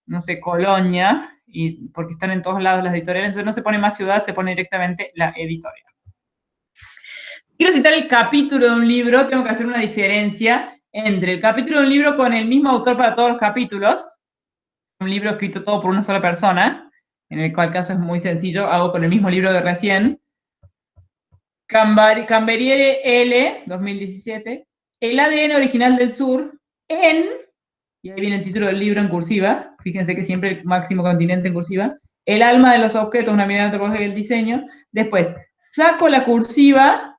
no sé, Colonia, y porque están en todos lados las editoriales, entonces no se pone más ciudad, se pone directamente la editorial. Si quiero citar el capítulo de un libro, tengo que hacer una diferencia entre el capítulo de un libro con el mismo autor para todos los capítulos, un libro escrito todo por una sola persona, en el cual caso es muy sencillo, hago con el mismo libro de recién, Cambariere L, 2017, el ADN original del sur, en, y ahí viene el título del libro en cursiva, fíjense que siempre el máximo continente en cursiva, el alma de los objetos, una mirada antropológica del diseño, después saco la cursiva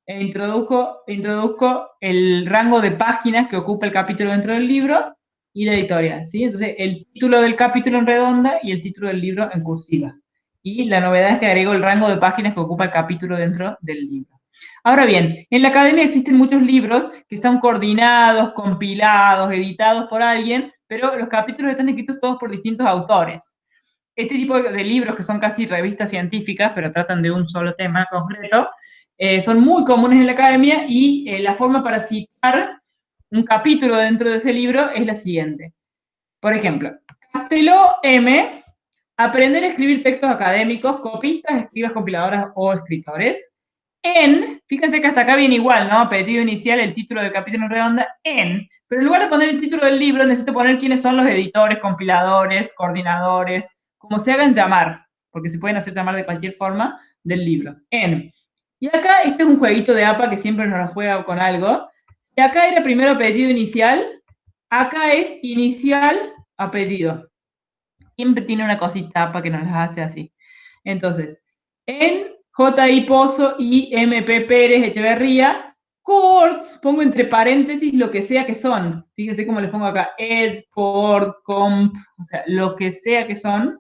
e introduzco el rango de páginas que ocupa el capítulo dentro del libro y la editorial, ¿sí? Entonces, el título del capítulo en redonda y el título del libro en cursiva. Y la novedad es que agrego el rango de páginas que ocupa el capítulo dentro del libro. Ahora bien, en la academia existen muchos libros que están coordinados, compilados, editados por alguien, pero los capítulos están escritos todos por distintos autores. Este tipo de libros, que son casi revistas científicas, pero tratan de un solo tema concreto, son muy comunes en la academia y la forma para citar un capítulo dentro de ese libro es la siguiente. Por ejemplo, Casteló M, aprender a escribir textos académicos, copistas, escribas, compiladoras o escritores. Fíjense que hasta acá viene igual, ¿no? Apellido inicial, el título del capítulo en redonda, pero en lugar de poner el título del libro, necesito poner quiénes son los editores, compiladores, coordinadores, como se hagan llamar, porque se pueden hacer llamar de cualquier forma del libro. Y acá, este es un jueguito de APA que siempre nos lo juega con algo. Y acá era primero apellido inicial, acá es inicial, apellido. Siempre tiene una cosita APA que nos las hace así. Entonces, en J.I. Pozo y M.P. Pérez Echeverría, coorts, pongo entre paréntesis lo que sea que son. Fíjense cómo les pongo acá, ed, coort, comp, o sea, lo que sea que son.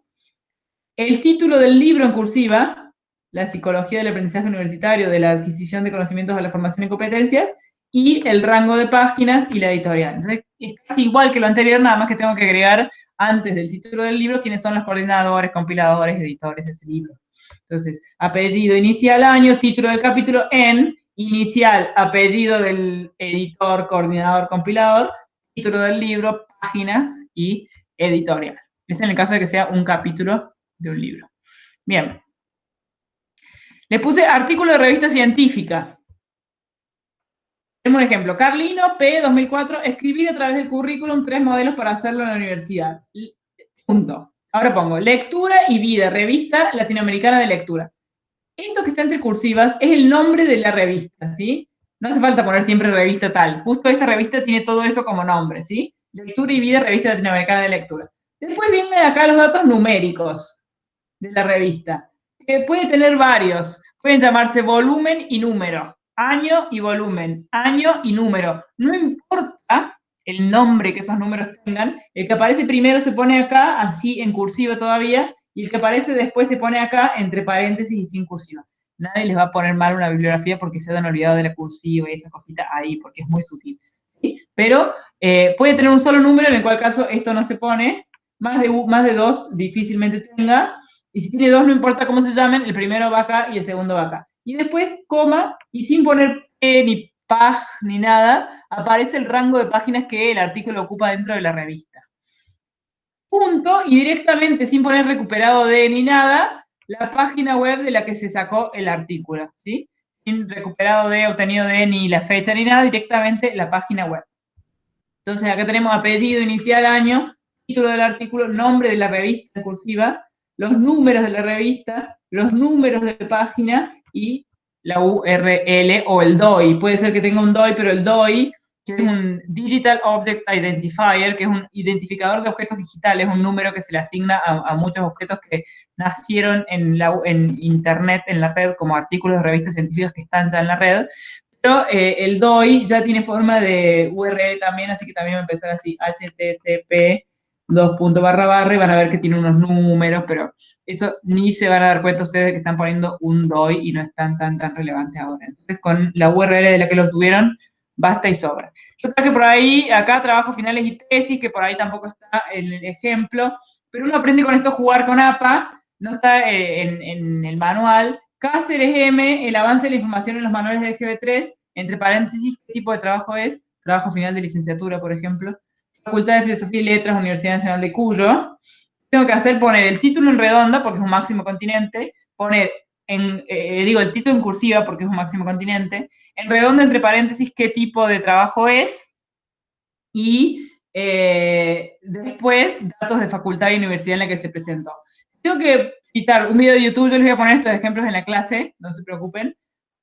El título del libro en cursiva, La psicología del aprendizaje universitario, de la adquisición de conocimientos a la formación y competencias, y el rango de páginas y la editorial. Entonces, es casi igual que lo anterior, nada más que tengo que agregar antes del título del libro quiénes son los coordinadores, compiladores, editores de ese libro. Entonces, apellido, inicial, año, título del capítulo, inicial, apellido del editor, coordinador, compilador, título del libro, páginas y editorial. Es en el caso de que sea un capítulo de un libro. Bien. Le puse artículo de revista científica. Tenemos un ejemplo. Carlino, P. 2004, escribir a través del currículum 3 modelos para hacerlo en la universidad. Punto. Ahora pongo lectura y vida, revista latinoamericana de lectura. Esto que está entre cursivas es el nombre de la revista, ¿sí? No hace falta poner siempre revista tal. Justo esta revista tiene todo eso como nombre, ¿sí? Lectura y vida, revista latinoamericana de lectura. Después vienen acá los datos numéricos de la revista. Puede tener varios. Pueden llamarse volumen y número. Año y volumen. Año y número. No importa el nombre que esos números tengan. El que aparece primero se pone acá, así en cursiva todavía, y el que aparece después se pone acá, entre paréntesis y sin cursiva. Nadie les va a poner mal una bibliografía porque se han olvidado de la cursiva y esa cosita ahí, porque es muy sutil. ¿Sí? Pero puede tener un solo número, en el cual caso esto no se pone. Más de 2 difícilmente tenga. y si tiene dos no importa cómo se llamen, el primero va acá y el segundo va acá. Y después, coma, y sin poner P, ni pag, ni nada, aparece el rango de páginas que el artículo ocupa dentro de la revista. Punto, y directamente, sin poner recuperado de ni nada, la página web de la que se sacó el artículo, ¿sí? Sin recuperado de, obtenido de, ni la fecha, ni nada, directamente la página web. Entonces, acá tenemos apellido, inicial, año, título del artículo, nombre de la revista en cursiva, los números de la revista, los números de página y la URL o el DOI. Puede ser que tenga un DOI, pero el DOI, que es un Digital Object Identifier, que es un identificador de objetos digitales, un número que se le asigna a muchos objetos que nacieron en Internet, en la red, como artículos de revistas científicas que están ya en la red. Pero el DOI ya tiene forma de URL también, así que también va a empezar así, http y van a ver que tiene unos números, pero esto ni se van a dar cuenta ustedes de que están poniendo un DOI y no es tan relevante ahora. Entonces, con la URL de la que lo tuvieron, basta y sobra. Yo traje por ahí, acá trabajo finales y tesis, que por ahí tampoco está en el ejemplo, pero uno aprende con esto a jugar con APA, no está en el manual. Cáceres M, el avance de la información en los manuales de GB3, entre paréntesis, ¿qué tipo de trabajo es? Trabajo final de licenciatura, por ejemplo. Facultad de Filosofía y Letras, Universidad Nacional de Cuyo. Tengo que poner el título en redonda, porque es un máximo continente, poner, el título en cursiva, porque es un máximo continente, en redonda, entre paréntesis, qué tipo de trabajo es, y después, datos de facultad y universidad en la que se presentó. Tengo que citar un video de YouTube, yo les voy a poner estos ejemplos en la clase, no se preocupen,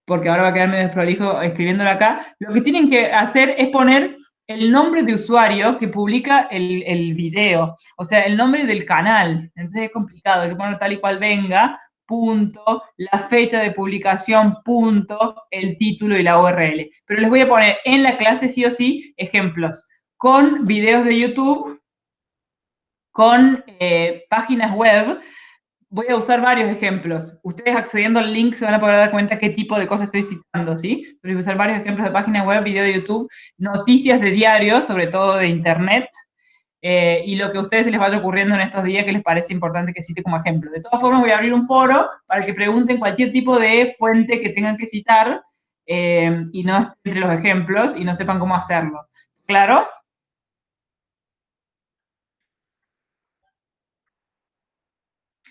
porque ahora va a quedarme desprolijo escribiéndolo acá. Lo que tienen que hacer es poner el nombre de usuario que publica el video, o sea, el nombre del canal. Entonces es complicado, hay que poner tal y cual venga, punto, la fecha de publicación, punto, el título y la URL. Pero les voy a poner en la clase sí o sí ejemplos con videos de YouTube, con páginas web. Voy a usar varios ejemplos. Ustedes accediendo al link se van a poder dar cuenta qué tipo de cosas estoy citando, ¿sí? Voy a usar varios ejemplos de páginas web, video de YouTube, noticias de diarios, sobre todo de Internet, y lo que a ustedes se les vaya ocurriendo en estos días que les parece importante que cite como ejemplo. De todas formas, voy a abrir un foro para que pregunten cualquier tipo de fuente que tengan que citar y no esté entre los ejemplos y no sepan cómo hacerlo. ¿Claro?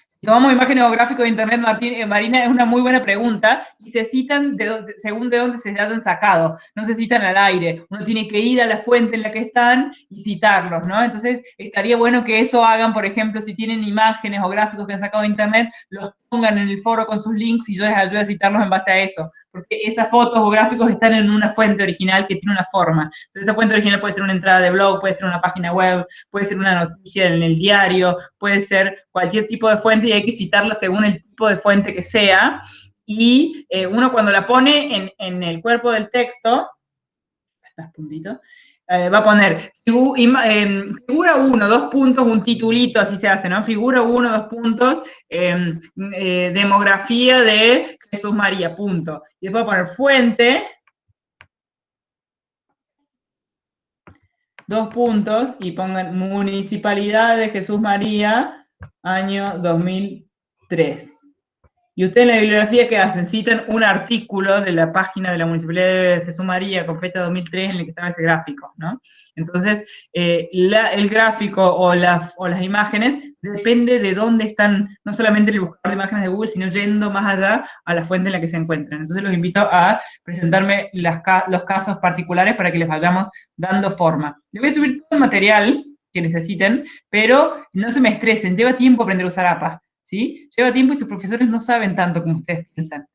Si tomamos imágenes o gráficos de Internet, Marina, es una muy buena pregunta, y se citan según de dónde se hayan sacado, no se citan al aire, uno tiene que ir a la fuente en la que están y citarlos, ¿no? Entonces, estaría bueno que eso hagan, por ejemplo, si tienen imágenes o gráficos que han sacado de Internet, los pongan en el foro con sus links y yo les ayudo a citarlos en base a eso, porque esas fotos o gráficos están en una fuente original que tiene una forma. Entonces, esa fuente original puede ser una entrada de blog, puede ser una página web, puede ser una noticia en el diario, puede ser cualquier tipo de fuente y hay que citarla según el tipo de fuente que sea. Y uno cuando la pone en el cuerpo del texto, puntito, va a poner figura 1, 2 puntos, un titulito, así se hace, ¿no? Figura 1, 2 puntos, demografía de Jesús María, punto. Y después va a poner fuente, 2 puntos, y pongan Municipalidad de Jesús María, año 2003. Y ustedes en la bibliografía, ¿qué hacen? Citan un artículo de la página de la Municipalidad de Jesús María con fecha 2003 en el que estaba ese gráfico, ¿no? Entonces, el gráfico o las imágenes depende de dónde están, no solamente el buscador de imágenes de Google, sino yendo más allá a la fuente en la que se encuentran. Entonces, los invito a presentarme los casos particulares para que les vayamos dando forma. Les voy a subir todo el material que necesiten, pero no se me estresen, lleva tiempo aprender a usar APA. ¿Sí? Lleva tiempo y sus profesores no saben tanto como ustedes piensan.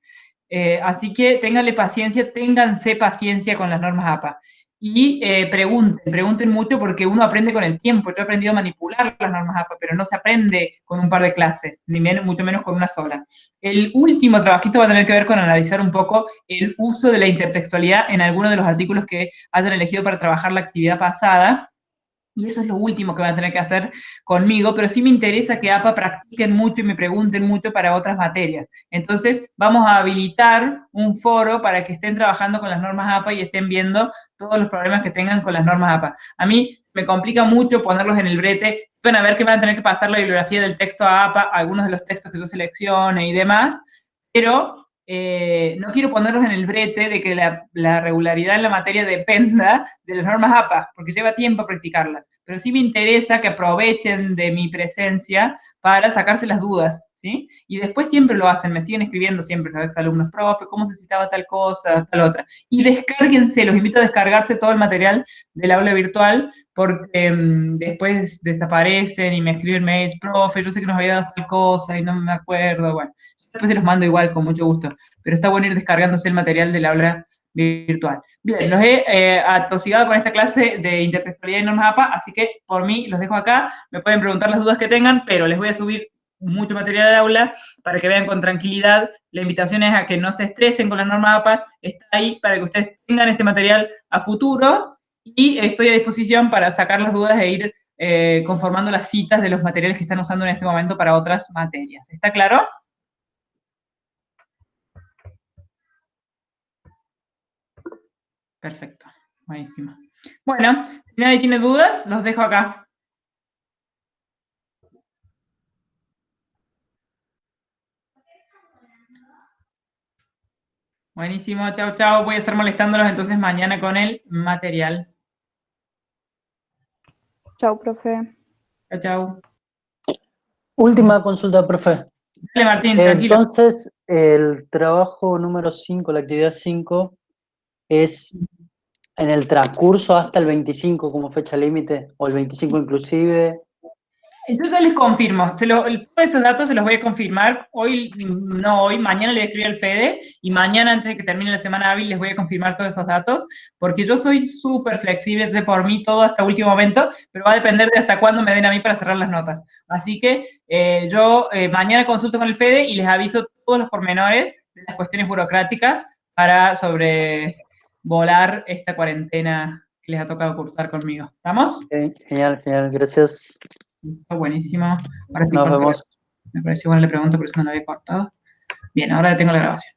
Así que ténganse paciencia con las normas APA. Y pregunten mucho porque uno aprende con el tiempo. Yo he aprendido a manipular las normas APA, pero no se aprende con un par de clases, ni mucho menos con una sola. El último trabajito va a tener que ver con analizar un poco el uso de la intertextualidad en algunos de los artículos que hayan elegido para trabajar la actividad pasada. Y eso es lo último que van a tener que hacer conmigo, pero sí me interesa que APA practiquen mucho y me pregunten mucho para otras materias. Entonces, vamos a habilitar un foro para que estén trabajando con las normas APA y estén viendo todos los problemas que tengan con las normas APA. A mí me complica mucho ponerlos en el brete. Van a ver que van a tener que pasar la bibliografía del texto a APA, algunos de los textos que yo seleccione y demás, pero no quiero ponerlos en el brete de que la regularidad en la materia dependa de las normas APA, porque lleva tiempo practicarlas. Pero sí me interesa que aprovechen de mi presencia para sacarse las dudas, ¿sí? Y después siempre lo hacen, me siguen escribiendo siempre los exalumnos, profe, ¿cómo se citaba tal cosa, tal otra? Y descárguense, los invito a descargarse todo el material del aula virtual, porque después desaparecen y me escriben mails, profe, yo sé que nos había dado tal cosa y no me acuerdo, bueno. Después se los mando igual, con mucho gusto. Pero está bueno ir descargándose el material del aula virtual. Bien, los he atosigado con esta clase de intertextualidad y normas APA, así que por mí los dejo acá. Me pueden preguntar las dudas que tengan, pero les voy a subir mucho material al aula para que vean con tranquilidad. La invitación es a que no se estresen con las normas APA. Está ahí para que ustedes tengan este material a futuro y estoy a disposición para sacar las dudas e ir conformando las citas de los materiales que están usando en este momento para otras materias. ¿Está claro? Perfecto, buenísimo. Bueno, si nadie tiene dudas, los dejo acá. Buenísimo, chao, chao. Voy a estar molestándolos entonces mañana con el material. Chau, profe. Chao, chao. Última consulta, profe. Dale, Martín, tranquilo. Entonces, el trabajo número 5, la actividad 5, es en el transcurso hasta el 25 como fecha límite, o el 25 inclusive. Entonces les confirmo, todos esos datos se los voy a confirmar, hoy, no hoy, mañana le voy a escribir al Fede, y mañana antes de que termine la semana hábil les voy a confirmar todos esos datos, porque yo soy súper flexible, entonces por mí todo hasta último momento, pero va a depender de hasta cuándo me den a mí para cerrar las notas. Así que yo mañana consulto con el Fede y les aviso todos los pormenores de las cuestiones burocráticas para sobrevolar esta cuarentena que les ha tocado cursar conmigo. ¿Vamos? Okay, genial, genial, gracias. Está buenísimo. Ahora Nos vemos. Me pareció buena la pregunta, por eso no la había cortado. Bien, ahora tengo la grabación.